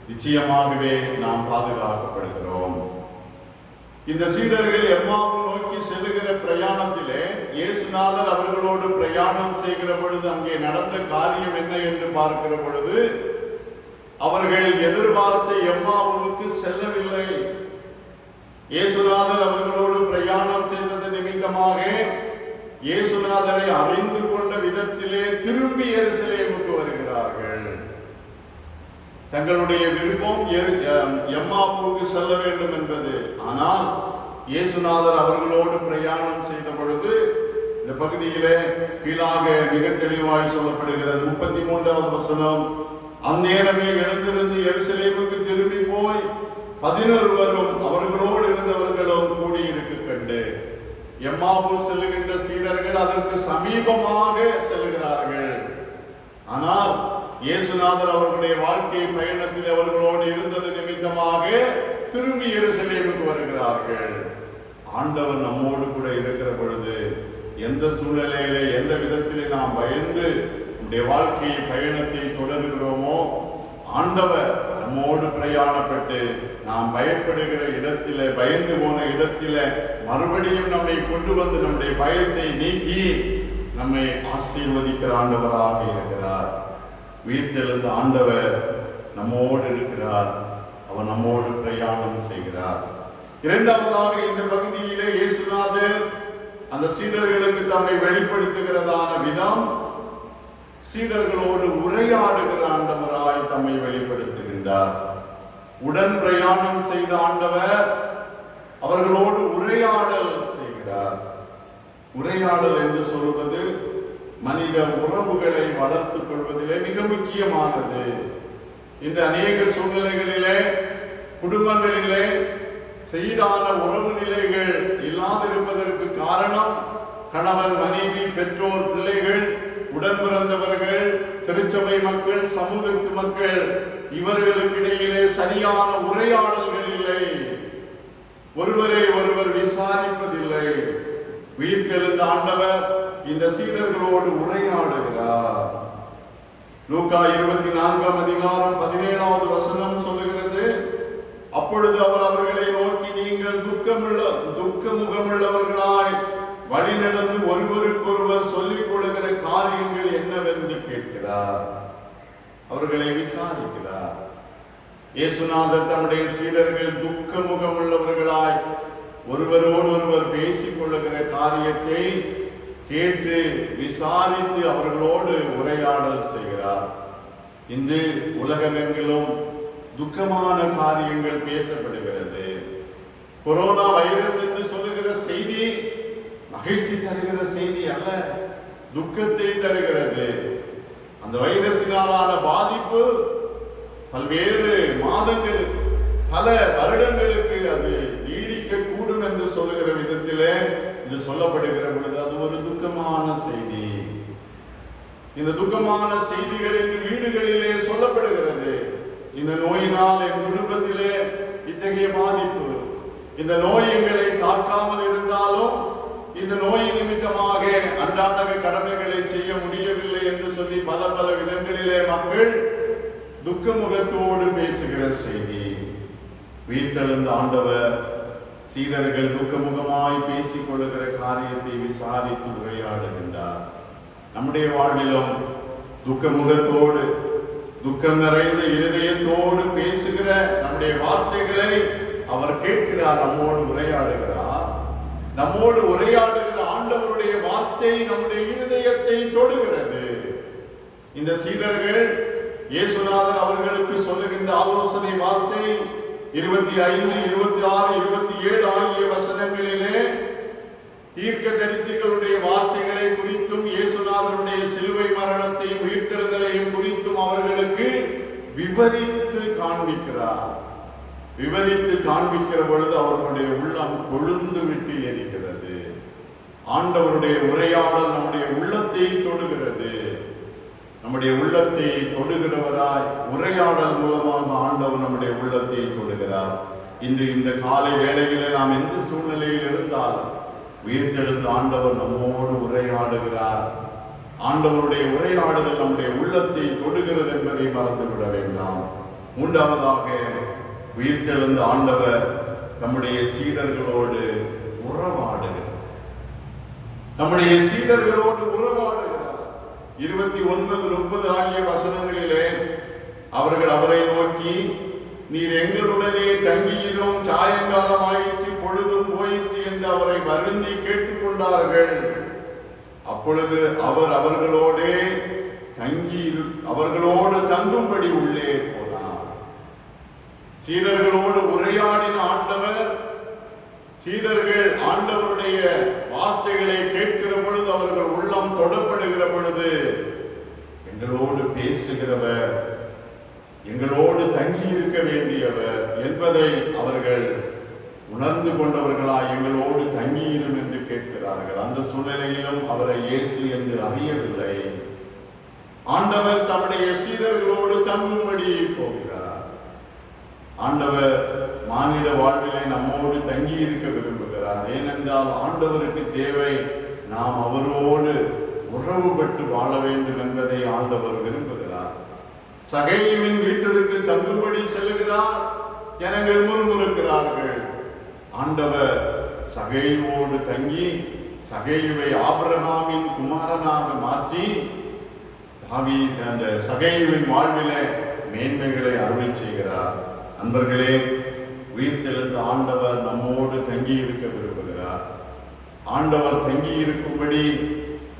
[SPEAKER 1] நிச்சயமாகவே நாம் பாதுகாக்கப்படுகிறோம். இந்த சீடர்கள் எம்மாவு நோக்கி செல்லுகிற பிரயாணத்திலே இயேசுநாதர் அவர்களோடு பிரயாணம் செய்கிற பொழுது அங்கே நடந்த காரியம் என்ன என்று பார்க்கிற பொழுது அவர்கள் எதிர்பார்த்த எம்மாவுக்கு செல்லவில்லை. இயேசுநாதர் அவர்களோடு பிரயாணம் செய்தது நிமித்தமாக இயேசுநாதரை அறிந்து கொண்ட கொண்ட விதத்திலே திரும்பி எருசலேமுக்கு வருகிறார்கள். தங்களுடைய விருப்பம் எம்மாவுக்கு செல்ல வேண்டும் என்பது. ஆனால் இயேசுநாதர் அவர்களோடு பிரயாணம் செய்த பொழுது இந்த பகுதியிலே கீழாக மிக தெளிவாய் சொல்லப்படுகிறது. 33வது வசனம், அந்நேரமே எழுந்திருந்து எருசலேமுக்கு திரும்பி போய் 11 அவர்களோடு இருந்தவர்களும் கூடியிருக்க கண்டு எம்மாவு செல்லுகின்ற சீடர்கள் அதற்கு சமீபமாக செல்கிறார்கள். ஆனால் இயேசுநாதர் அவர்களுடைய வாழ்க்கை பயணத்தில் அவர்களோடு இருந்தது நிமித்தமாக திரும்பி எருசலேமுக்கு வருகிறார்கள். ஆண்டவர் நம்மோடு கூட இருக்கிற பொழுது எந்த சூழ்நிலையிலே எந்த விதத்திலே நாம் பயந்து நம்முடைய வாழ்க்கை பயணத்தை தொடர்கிறோமோ, ஆண்டவர் நம்மோடு பிரயாணப்பட்டு நாம் பயப்படுகிற இடத்திலே, பயந்து போன இடத்திலே மறுபடியும் நம்மை கொண்டு வந்து நம்முடைய பயத்தை நீக்கி நம்மை ஆசீர்வதிக்கிற ஆண்டவராக இருக்கிறார். உயிர்த்தெழுந்த ஆண்டவர் நம்மோடு இருக்கிறார். அவர் நம்மோடு பிரயாணம் செய்கிறார். இரண்டாவதாக இந்த பகுதியிலே இயேசுநாதர் அந்த சீடர்களுக்கு தம்மை வெளிப்படுத்துகிறதான விதம், சீடர்களோடு உரையாடுகிற ஆண்டவராய் தம்மை வெளிப்படுத்துகின்றார். உடன் பிரயாணம் செய்த ஆண்டவர் அவர்களோடு உரையாடல் செய்கிறார். உரையாடல் என்று சொல்வது மனித உறவுகளை வளர்த்துக் கொள்வதிலே மிக முக்கியமானது. இந்த அநேக சூழ்நிலைகளிலே, குடும்பங்களிலே சீரான உறவு நிலைகள் இல்லாதிருப்பதற்கு காரணம் கணவன், மனைவி, பெற்றோர், பிள்ளைகள், உடன் பிறந்தவர்கள், திருச்சபை மக்கள், சமூகத்து மக்கள், இவர்களுக்கு இடையிலே சரியான உரையாடல்கள் இல்லை. ஒருவரை ஒருவர் விசாரிப்பதில்லை. உயிர்த்தெழுந்த ஆண்டவர் இந்த சீடர்களோடு உரையாடுகிறார். லூக்கா 24ஆம் அதிகாரம் 17வது வசனம் சொல்லுகிறது, அப்பொழுது அவர் அவர்களை நோக்கி, நீங்கள் துக்கமுகமுள்ளவர்களாய் வழி நடந்து ஒருவருக்கொருவர் சொல்லிக் கொடுக்கிற காரியங்கள் என்னவென்று கேட்கிறார். அவர்களை விசாரிக்கிறார். இயேசுநாதர் தம்முடைய சீடர்கள் துக்கமுகம் உள்ளவர்களாய் ஒருவரோடு ஒருவர் பேசிக் கொள்ளுகிற காரியத்தை கேட்டு விசாரித்து அவர்களோடு உரையாடல் செய்கிறார். இன்று உலகமெங்கிலும் துக்கமான காரியங்கள் பேசப்படுகிறது. கொரோனா வைரஸ் என்று சொல்லுகிற செய்தி மகிழ்ச்சி தருகிற செய்தி அல்ல, துக்கத்தை தருகிறது. அந்த வைரஸினாலான பாதிப்பு பல்வேறு மாதங்கள், பல வருடங்களுக்கு அது நீடிக்க கூடும் என்று சொல்லுகிற விதத்திலே இது சொல்லப்படுகிற பொழுது அது ஒரு துக்கமான செய்தி. இந்த துக்கமான செய்திகள் என்று வீடுகளிலே சொல்லப்படுகிறது. இந்த நோயினால் என் குடும்பத்திலே இத்தகைய பாதிப்பு, இந்த நோய் எங்களை தாக்காமல் இருந்தாலும் இந்த நோய் நிமித்தமாக அன்றாட கடமைகளை செய்ய முடியவில்லை என்று சொல்லி பல பல விதங்களிலே மக்கள் துக்கமுகத்தோடு பேசுகிற செய்தி. உயிர்த்தெழுந்த ஆண்டவர் சீடர்கள் துக்கமுகமாய் பேசிக் கொள்ளுகிற காரியத்தை விசாரித்து உரையாடுகின்றார். நம்முடைய வாழ்விலும் துக்கமுகத்தோடு, துக்கம் நிறைந்த இருதயத்தோடு பேசுகிற நம்முடைய வார்த்தைகளை அவர் கேட்கிறார், நம்மோடு உரையாடுகிறார். நம்மோடு உரையாடுகிற ஆண்டவருடைய வார்த்தை நம்முடைய இருதயத்தை தொடுகிறது. இந்த சீடர்கள் இயேசுநாதர் அவர்களுக்கு சொல்லுகின்ற ஆலோசனை வார்த்தை 25, 26, 27 ஆகிய வசனங்களிலே தீர்க்கதரிசிகளுடைய வார்த்தைகளை குறித்தும் இயேசுநாதருடைய சிலுவை மரணத்தையும் உயிர்த்தெழுதலையும் குறித்தும் அவர்களுக்கு விவரித்து காண்பிக்கிறார். விவரித்து காண்பிக்கிற பொழுது அவர்களுடைய உள்ளம் கொழுந்து விட்டு எரிகிறது. ஆண்டவருடைய உரையாடல் நம்முடைய உள்ளத்தை தொடுகிறது. நம்முடைய உள்ளத்தை தொடுகிறவராய் உரையாடல் மூலமாக ஆண்டவர் நம்முடைய உள்ளத்தை தொடுகிறார். இன்று இந்த காலை வேளையிலே நாம் எந்த சூழ்நிலையில் இருந்தால் உயிர்த்தெழுந்த ஆண்டவர் நம்மோடு உரையாடுகிறார். ஆண்டவருடைய உரையாடுதல் நம்முடைய உள்ளத்தை தொடுகிறது என்பதை மறந்துவிட வேண்டாம். மூன்றாவதாக உயிர்த்தெழுந்த ஆண்டவர் நம்முடைய சீடர்களோடு உறவாடுகிறார். நம்முடைய சீடர்களோடு உறவாடுகிறார். 29, 30 ஆகிய வசனங்களிலே அவர்கள் அவரை நோக்கி, நீர் எங்களுடனே தங்கியிரும், சாயங்காலம் ஆயிற்று, பொழுதும் போயிற்று என்று அவரை வருந்தி கேட்டுக்கொண்டார்கள். அப்பொழுது அவர் அவர்களோடு தங்கும்படி உள்ளே போனார். சீடர்களோடு உரையாடின ஆண்டவர், சீடர்கள் ஆண்டவருடைய வார்த்தைகளை கேட்கிற பொழுது, அவர்கள் உள்ளம் தொடப்படுகிற பொழுது, எங்களோடு பேசுகிறவர், எங்களோடு தங்கி இருக்க வேண்டியவர் என்பதை அவர்கள் உணர்ந்து கொண்டவர்களாய் எங்களோடு தங்கியிரும் என்று கேட்கிறார்கள். அந்த சூழ்நிலையிலும் அவரை இயேசு என்று அறியவில்லை. ஆண்டவர் தம்முடைய சீடர்களோடு தங்கும்படி போகிறார். ஆண்டவர் மானிட வாழ்விலே நம்மோடு தங்கி இருக்க விரும்புகிறார். ஏனென்றால் ஆண்டவருக்கு தேவை நாம் அவரோடு உறவுபட்டு வாழ வேண்டும் என்பதை ஆண்டவர் விரும்புகிறார். சகையுவின் வீட்டிற்கு தங்கும்படி செல்லுகிறார். ஜனங்கள் முறுமுறுக்கிறார்கள். ஆண்டவர் சகையோடு தங்கி சகையுவை ஆபிரகாமின் குமாரனாக மாற்றி அந்த சகையுவின் வாழ்விலே மேன்மைகளை அருளி செய்கிறார். அன்பர்களே, உயிர்த்தெழுந்த ஆண்டவர் நம்மோடு தங்கி இருக்க விரும்புகிறார். ஆண்டவர் தங்கி இருக்கும்படி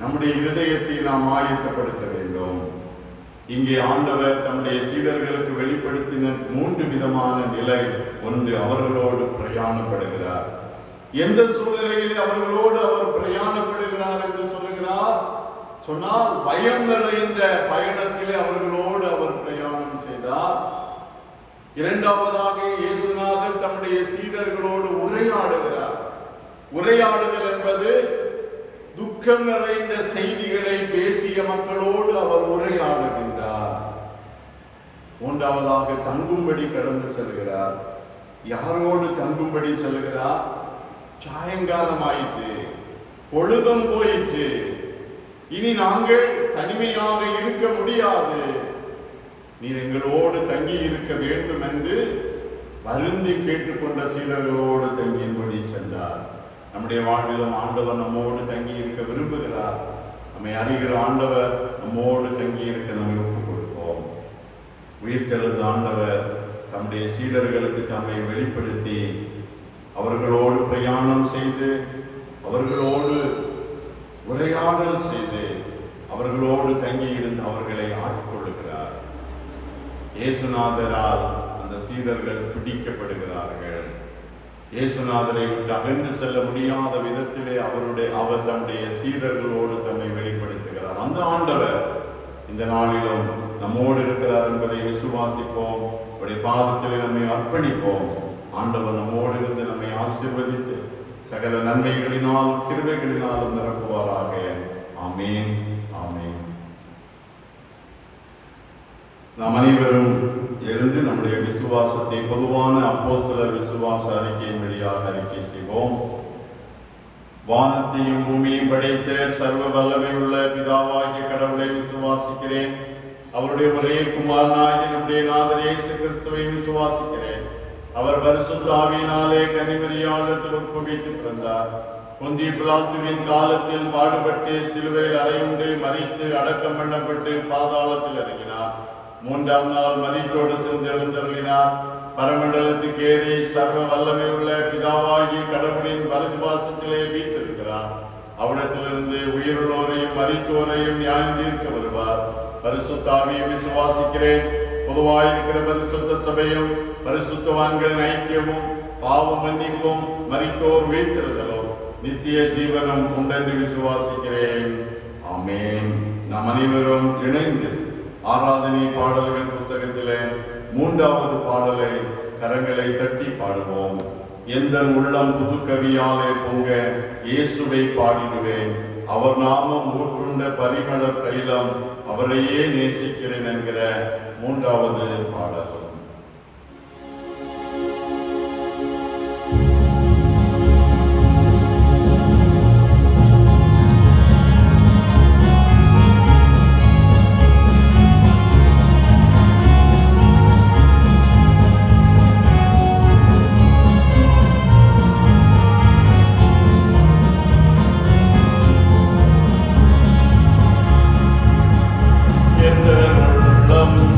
[SPEAKER 1] நம்முடைய இருதயத்தை நாம் ஆயத்தப்படுத்த வேண்டும். இங்கே ஆண்டவர் தம்முடைய சீடர்களுக்கு வெளிப்படுத்தின 3 விதமான நிலை. ஒன்று, அவர்களோடு பிரயாணப்படுகிறார். எந்த சூழ்நிலையில் அவர்களோடு அவர் பிரயாணப்படுகிறார் என்று சொல்லுகிறார் சொன்னால், பயம் நிறைந்த பயணத்திலே அவர்களோடு அவர் பிரயாணம் செய்தார். இரண்டாவதாக, இயேசுநாதர் தம்முடைய சீடர்களோடு உரையாடுகிறார். உரையாடுதல் என்பது துக்கம் நிறைந்த செய்திகளை பேசிய மக்களோடு அவர் உரையாடுகின்றார். மூன்றாவதாக, தங்கும்படி கடந்து செல்கிறார். யாரோடு தங்கும்படி செல்கிறார்? சாயங்காலம் ஆயிற்று, பொழுதும் போயிற்று, இனி நாங்கள் தனிமையாக இருக்க முடியாது, நீர் எங்களோடு தங்கி இருக்க வேண்டும் என்று வருந்தி கேட்டுக்கொண்ட சீடர்களோடு தங்கியும்படி சென்றார். நம்முடைய வாழ்விலும் ஆண்டவர் நம்மோடு தங்கி இருக்க விரும்புகிறார். நம்மை அறிகிற ஆண்டவர் நம்மோடு தங்கி இருக்க நம்மை ஒப்புக் கொடுப்போம். உயிர்த்தெழுந்த ஆண்டவர் தம்முடைய சீடர்களுக்கு தம்மை வெளிப்படுத்தி அவர்களோடு பிரயாணம் செய்து, அவர்களோடு உரையாடல் செய்து, அவர்களோடு தங்கி இருந்து அவர்களை ஆட்கொள்ளுகிறார். இயேசுநாதரால் அந்த சீடர்கள் பிடிக்கப்படுகிறார்கள். இயேசுநாதரை விட்டு அகன்று செல்ல முடியாத விதத்திலே அவர் தம்முடைய சீடர்களோடு தம்மை வெளிப்படுத்துகிறார். அந்த ஆண்டவர் இந்த நாளிலும் நம்மோடு இருக்கிறார் என்பதை விசுவாசிப்போம். அவருடைய பாதத்திலே நம்மை அர்ப்பணிப்போம். ஆண்டவர் நம்மோடு இருந்து நம்மை ஆசீர்வதித்து சகல நன்மைகளினால் கிருபைகளினாலும் நிரப்புவாராக. ஆமென், ஆமென். நாம் அனைவரும் எழுந்து நம்முடைய விசுவாசத்தை பொதுவான அப்போஸ்தலர் விசுவாச அறிக்கையின் வழியாக அறிக்கை செய்வோம். வானத்தையும் பூமியையும் படைத்த சர்வ வல்லமை உள்ள பிதாவாகிய கடவுளை விசுவாசிக்கிறேன். அவருடைய ஒரே குமாரனாகிய நம்முடைய நாதர் இயேசு கிறிஸ்துவை விசுவாசிக்கிறேன். அவர் பரிசுத்த ஆவியினாலே கன்னிமரியாளிடத்தில் உட்பவித்து பிறந்தார். பொந்திய பிலாத்துவின் காலத்தில் பாடுபட்டு சிலுவையில் அறையுண்டு மரித்து அடக்கம் பண்ணப்பட்டு பாதாளத்தில் இறங்கினார். 3ஆம் நாள் மரித்தோடத்தில் எழுந்தருளினார். பரமண்டலத்துக்கு ஏறி சர்வ வல்லமை உள்ள பிதாவாகி கடவுளின் வலது பாசத்திலே வீற்றிருக்கிறார். அவ்விடத்திலிருந்து உயிருள்ளோரையும் மரித்தோரையும் நியாயம் தீர்க்க வருவார். பரிசுத்த ஆவியை விசுவாசிக்கிறேன். பொதுவாயிருக்கிற பரிசுத்த சபையும் பரிசுத்தவான்களின் ஐக்கியமும் பாவ மன்னிப்பும் மரித்தோர் உயிர்த்தெழுதலும் நித்திய ஜீவனம் உண்டென்று விசுவாசிக்கிறேன். ஆமென். நாம் அனைவரும் இணைந்து ஆராதனை பாடல்கள் புஸ்தகத்திலே 3வது பாடலை கரங்களை தட்டி பாடுவோம். எந்த உள்ளம் புது கவியாலே பொங்க இயேசுவை பாடிடுவேன். அவர் நாமம் ஊற்றுண்ட பரிமள தைலம், அவரையே நேசிக்கிறேன் என்கிற 3வது பாடல்.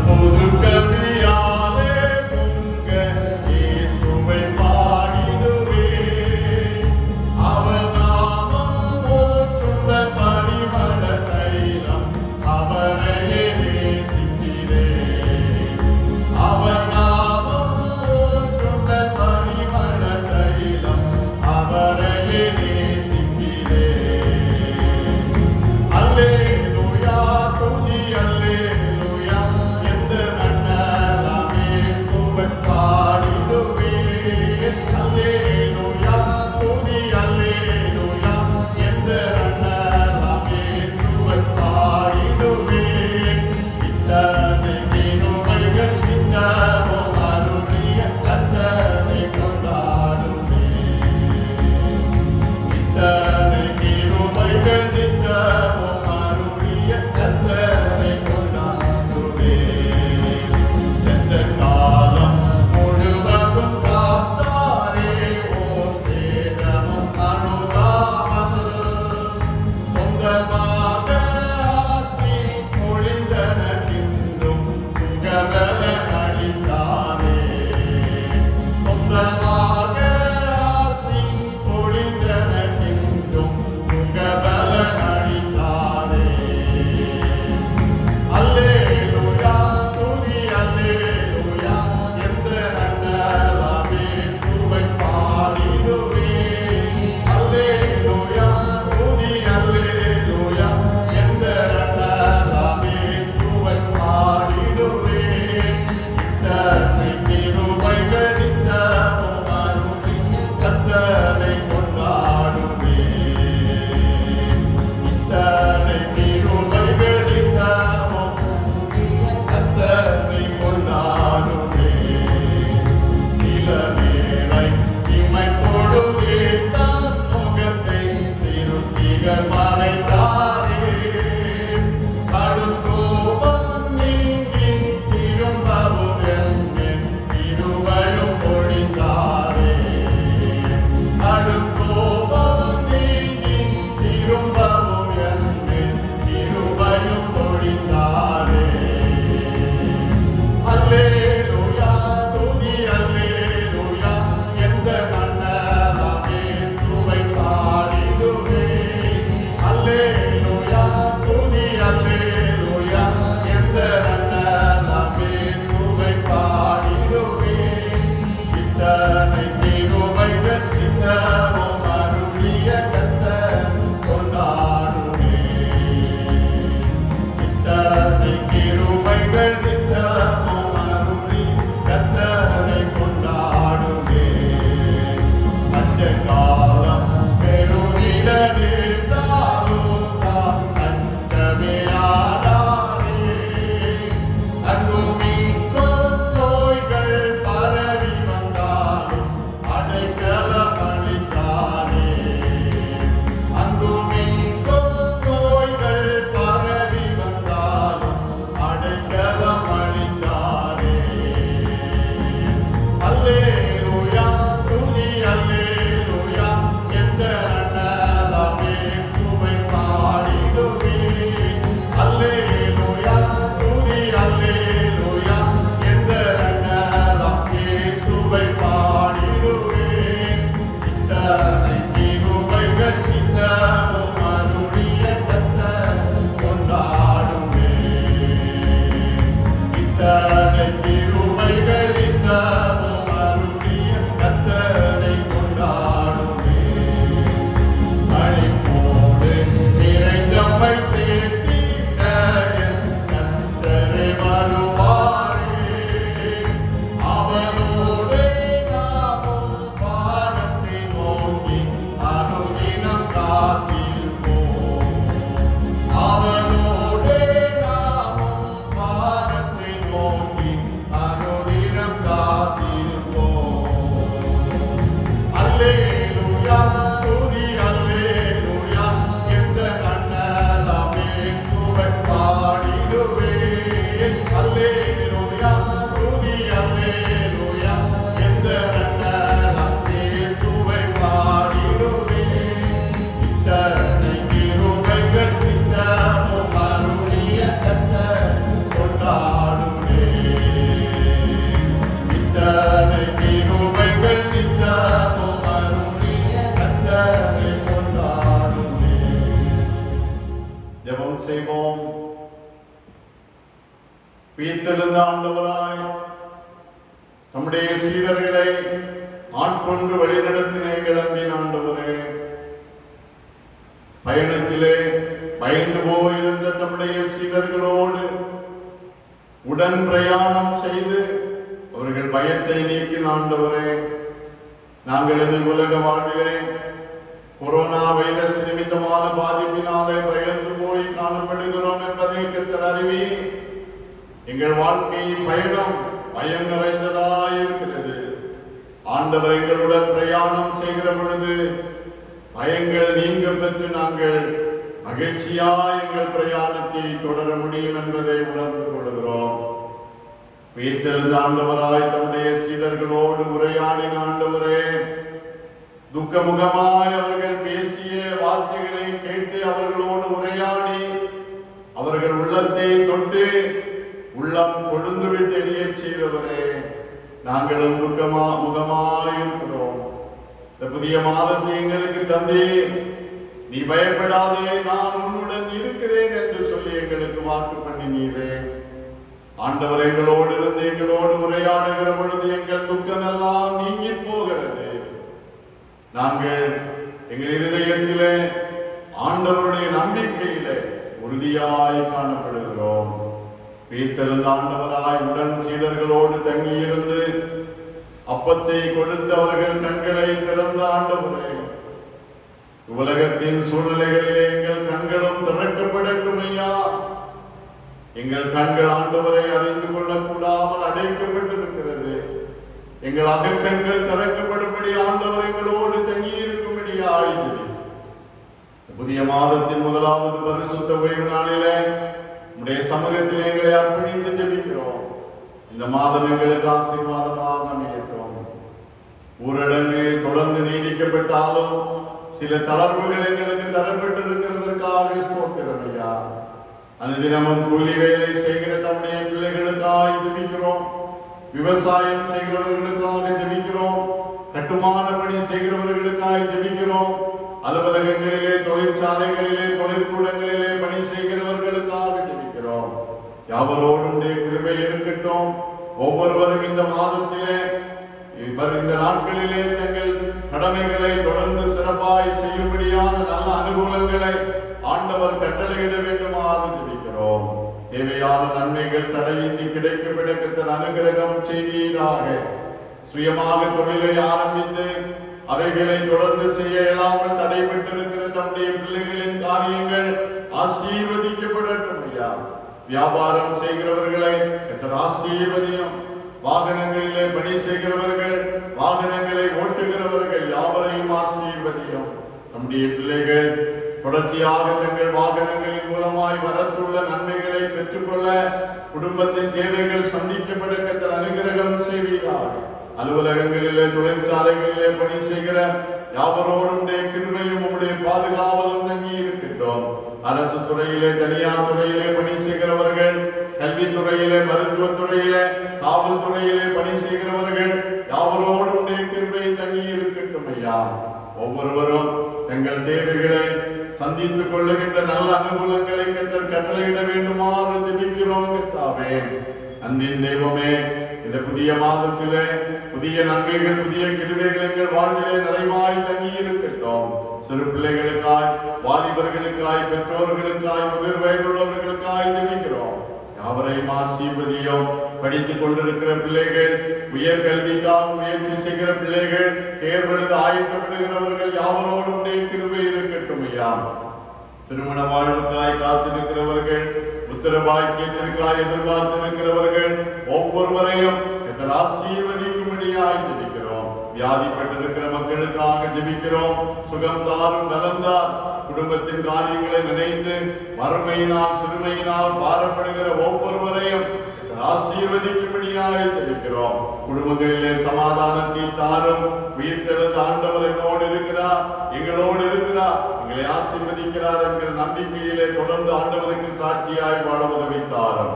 [SPEAKER 1] புது கவியாலே உயிர்த்தெழுந்த ஆண்டவராய் தம்முடைய சீடர்களை ஆட்கொண்டு வழிநடத்தின எங்கள் அன்பின் ஆண்டவரே, பயணத்திலே பயந்து போயிருந்த தம்முடைய சீடர்களோடு உடன் பிரயாணம் செய்து அவர்கள் பயத்தை நீக்கின ஆண்டவரே, நாங்கள் இந்த உலக வாழ்விலே கொரோனா வைரஸ் நிமித்தமான பாதிப்பினாலே பயந்து போய் காணப்படுகிறோம் என்பதை கர்த்தர் அறிவி, எங்கள் வாழ்க்கை பயணம் பயம் நிறைந்ததாயிருக்கிறது. ஆண்டவர் எங்களுடன் பிரயாணம் செய்கிற பொழுது பயங்கள் நீங்க பெற்று நாங்கள் மகிழ்ச்சியாய் எங்கள் பிரயாணத்தை தொடர முடியும் என்பதை உணர்ந்து கொள்கிறோம். உயிர்த்தெழுந்த ஆண்டவராய் தம்முடைய சீடர்களோடு உரையாடின ஆண்டவரே, துக்கமுகமாய் அவர்கள் பேசிய வார்த்தைகளை கேட்டு அவர்களோடு உரையாடி அவர்கள் உள்ளத்தை தொட்டு உள்ளம் கொழுந்துவிட்டு எரிய செய்தவரே, நாங்களும் முகமாயிருக்கிறோம். இந்த புதிய மாதத்தை எங்களுக்கு தந்தே, நீ பயப்படாதே, நான் உன்னுடன் இருக்கிறேன் என்று சொல்லி எங்களுக்கு வாக்கு பண்ணினீரே. ஆண்டவர் எங்களோடு இருந்து எங்களோடு உரையாடுகிற பொழுது எங்கள் துக்கம் எல்லாம் நீங்கி போகிறது. நாங்கள் எங்கள் இருதயத்திலே ஆண்டவருடைய நம்பிக்கையிலே உறுதியாய் காணப்படுகிறோம். உயிர்த்தெழுந்த ஆண்டவராய் உடன் சீடர்களோடு தங்கியிருந்து அப்பத்தை கொடுத்து அவர்கள் கண்களை திறந்த ஆண்டவரே, உலகத்தின் சூழ்நிலைகளிலே எங்கள் கண்களும் திறக்கப்படட்டும் ஐயா. எங்கள் கண்கள் ஆண்டவரை அறிந்து கொள்ளக்கூடாமல் அடைக்கப்பட்டிருக்கிறது. எங்கள் அகக்கண்கள் திறக்கப்படும்படி ஆண்டவர் எங்களோடு தங்கியிருக்கும்படியாய் புதிய மாதத்தின் முதலாவது பரிசுத்த ஓய்வு நாளிலே உடைய சமூகத்தில் எங்களை அர்ப்பணித்து ஜெபிக்கிறோம். இந்த மாதம் எங்களுக்கு ஆசீர்வாதமாக அமையட்டும். ஊரடங்கு தொடர்ந்து நீடிக்கப்பட்டாலும் சில தளர்வுகள் எங்களுக்கு தரப்பட்டிருக்கிறதற்காக ஸ்தோத்திரம் ஐயா. அனுதினமும் கூலி வேலை செய்கிற தம்முடைய பிள்ளைகளுக்காக ஜெபிக்கிறோம். விவசாயம் செய்கிறவர்களுக்காக ஜெபிக்கிறோம். கட்டுமான பணி செய்கிறவர்களுக்காக ஜெபிக்கிறோம். அலுவலகங்களிலே, தொழிற்சாலைகளிலே, தொழிற்கூடங்களிலே பணி செய்கிறவர்களுக்காக ஜெபிக்கிறோம். யாவரோடும் கிருபை இருக்கட்டும். ஒவ்வொருவரும் இந்த மாதத்திலே இந்த நாட்களிலே தங்கள் கடமைகளை தொடர்ந்து சிறப்பாய் செய்யும்படியான நல்ல அனுகூலங்களை ஆண்டவர் கட்டளையிட வேண்டுமாறு ஜெபிக்கிறோம். தேவையான நன்மைகள் தடையின்றி கிடைக்கப்படக்கத்தன் அனுகிரகம் செய்வீராக. சுயமாக தொழிலை ஆரம்பித்து அவைகளை தொடர்ந்து செய்ய இயலாமல் தடைபட்டிருக்கிற தம்முடைய பிள்ளைகளின் காரியங்கள் ஆசீர்வதிக்கப்படட்டும் ஐயா. வியாபாரம் செய்கிறவர்களை ஆசீர்வதியும். வாகனங்களிலே பணி செய்கிறவர்கள், வாகனங்களை ஓட்டுகிறவர்கள் யாவரையும் ஆசீர்வதியும். நம்முடைய பிள்ளைகள் தொடர்ச்சியாக தங்கள் வாகனங்களின் மூலமாய் வரத்துள்ள நன்மைகளை பெற்றுக்கொள்ள குடும்பத்தின் தேவைகள் சந்திக்கப்பட அனுகிரகம் செய்வீராக. அலுவலகங்களிலே, தொழிற்சாலைகளிலே பணி செய்கிற யாவரோடும் கிருபையும் உம்முடைய பாதுகாவலும் தங்கி இருக்கட்டும். அரசு துறையிலே, தனியார் துறையிலே பணி செய்கிறவர்கள், கல்வித்துறையிலே, மருத்துவத்துறையிலே, காவல்துறையிலே பணி செய்கிறவர்கள் யாவரோடும் கிருபை தங்கி இருக்கட்டும் ஐயா. ஒவ்வொருவரும் தங்கள் தேவைகளை சந்தித்துக் கொள்ளுகின்ற நல்ல அனுகூலங்களை கட்டளையிட வேண்டுமாறு ஜெபிக்கிறோம் கர்த்தாவே. அன்பின் தெய்வமே, இந்த புதிய மாதத்திலே புதிய நன்மைகள், புதிய கிருபைகள் எங்கள் வாழ்விலே நிறைவாய் தங்கி இருக்கட்டும். சிறு பிள்ளைகளுக்காய், வாலிபர்களுக்காய், பெற்றோர்களுக்காய், முதிர் வயதுள்ளவர்களுக்காய் ஜெபிக்கிறோம். யாவரையும் ஆசீர்வதியும். படித்துக் கொண்டிருக்கிற பிள்ளைகள், உயர்கல்விக்காக முயற்சி செய்கிற பிள்ளைகள், தேர்வெழுத ஆயத்தப்படுகிறவர்கள் யாவரோடும் கிருபை இருக்கட்டும் ஐயா. திருமண வாழ்வுக்காய் காத்திருக்கிறவர்கள், உத்தர பாக்கியத்திற்காய் எதிர்பார்த்திருக்கிறவர்கள் ஒவ்வொருவரையும் ஆசீர்வதிக்கும்படியாய் ஜெபிக்கிறோம். வியாதிப்பட்டிருக்கிற மக்களுக்காக ஜெபிக்கிறோம். சுகம் தாரும், நலந்தார். குடும்பத்தின் காரியங்களை நினைத்து வறுமையினால், சிறுமையினால் பாரப்படுகிற ஒவ்வொருவரையும் ஆசீர்வதிக்கும்படியாய் ஜெபிக்கிறோம். குடும்பங்களிலே சமாதானத்தை தாரும். உயிர்த்தெழுந்த ஆண்டவர் என்னோடு இருக்கிறார், எங்களோடு இருக்கிறார், எங்களை ஆசீர்வதிக்கிறார் என்கிற நம்பிக்கையிலே தொடர்ந்து ஆண்டவருக்கு சாட்சியாய் வாழ உதவி தாரும்.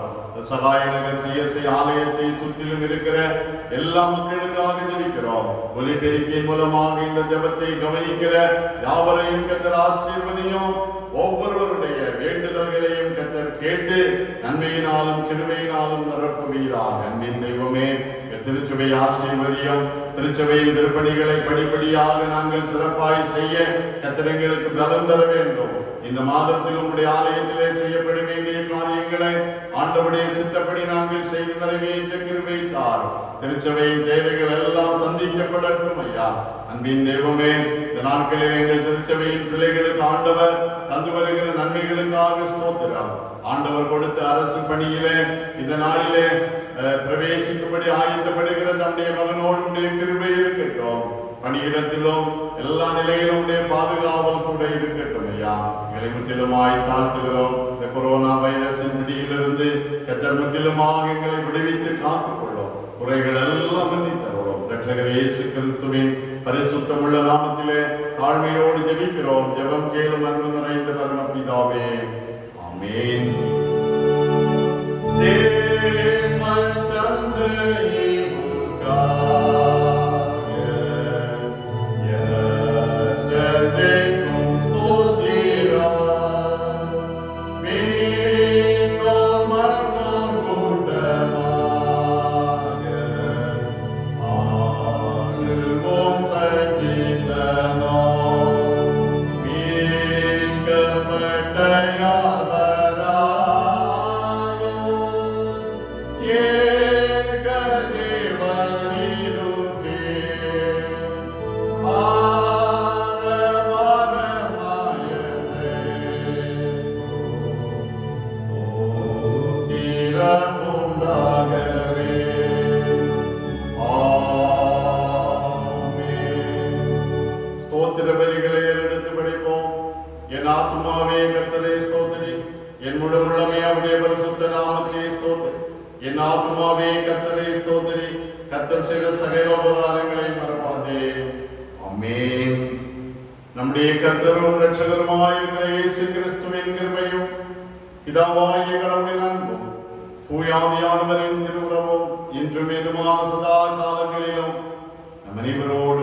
[SPEAKER 1] சகாய நகர் சிஎஸ்ஐ ஆலயத்தை சுற்றிலும் இருக்கிற எல்லா மக்களுக்காக ஜெபிக்கிறோம். ஒலிபெருக்கின் மூலமாக இந்த ஜெபத்தை கவனிக்கிற யாவரையும் கர்த்தர் ஆசீர்வதியும். ஒவ்வொருவருடைய வேண்டுதல்களையும் கர்த்தர் கேட்டு நன்மையினாலும் கிருபையினாலும் நிரப்புவீராக. அன்பின் தெய்வமே, திருச்சபை ஆசீர்வதியும். திருச்சபையின் திருப்பணிகளை படிப்படியாக நாங்கள் சிறப்பாய் செய்ய கர்த்தருக்கு பலம் தர வேண்டும். இந்த மாதத்தில் உங்களுடைய ஆலயத்திலே செய்யப்பட வேண்டிய காரியங்களை ஆண்டவருடைய சித்தப்படி நாங்கள் செய்து நிறைவேற்ற கிருபை தார். திருச்சபையின் தேவைகள் எல்லாம் சந்திக்கப்படட்டும் ஐயா. அன்பின் தெய்வமே, இந்த நாட்களில் எங்கள் திருச்சபையின் பிள்ளைகளுக்கு ஆண்டவர் தந்து வருகிற நன்மைகளுக்காக ஸ்தோத்திரம். ஆண்டவர் கொடுத்த அரசு பணியிலே இந்த நாளிலே பிரவேசிக்கும்படி ஆயத்தப்படுகிற தம்முடைய மகனோடு கிருபை இருக்கட்டும். பணியிடத்திலும் எல்லா நிலையிலும் பாதுகாவல் கூட இருக்கட்டும் ஐயா. எங்களை முற்றிலுமாய் தாழ்த்துகிறோம். இந்த கொரோனா வைரஸின் பிடியிலிருந்து கர்த்தர் முற்றிலுமாக எங்களை விடுவித்து காத்துக்கொள்ளும். குறைகள் எல்லாம் மன்னித்தருளும். இரட்சகர் இயேசு கிறிஸ்துவின் பரிசுத்தமுள்ள நாமத்திலே தாழ்மையோடு ஜெபிக்கிறோம். ஜெபம் கேளும் அன்பு நிறைந்த பரமபிதாவே, ஆமென். நம்முடைய கர்த்தரும் இரட்சகருமாயிருக்கிற இயேசு கிறிஸ்துவின் கிருபையும் பிதாவாகிய கடவுளின் அன்பும் தூய ஆவியானவரின் திருவுறவும் இன்றும் என்றுமான சதா காலங்களிலும் நம் அனைவரோடு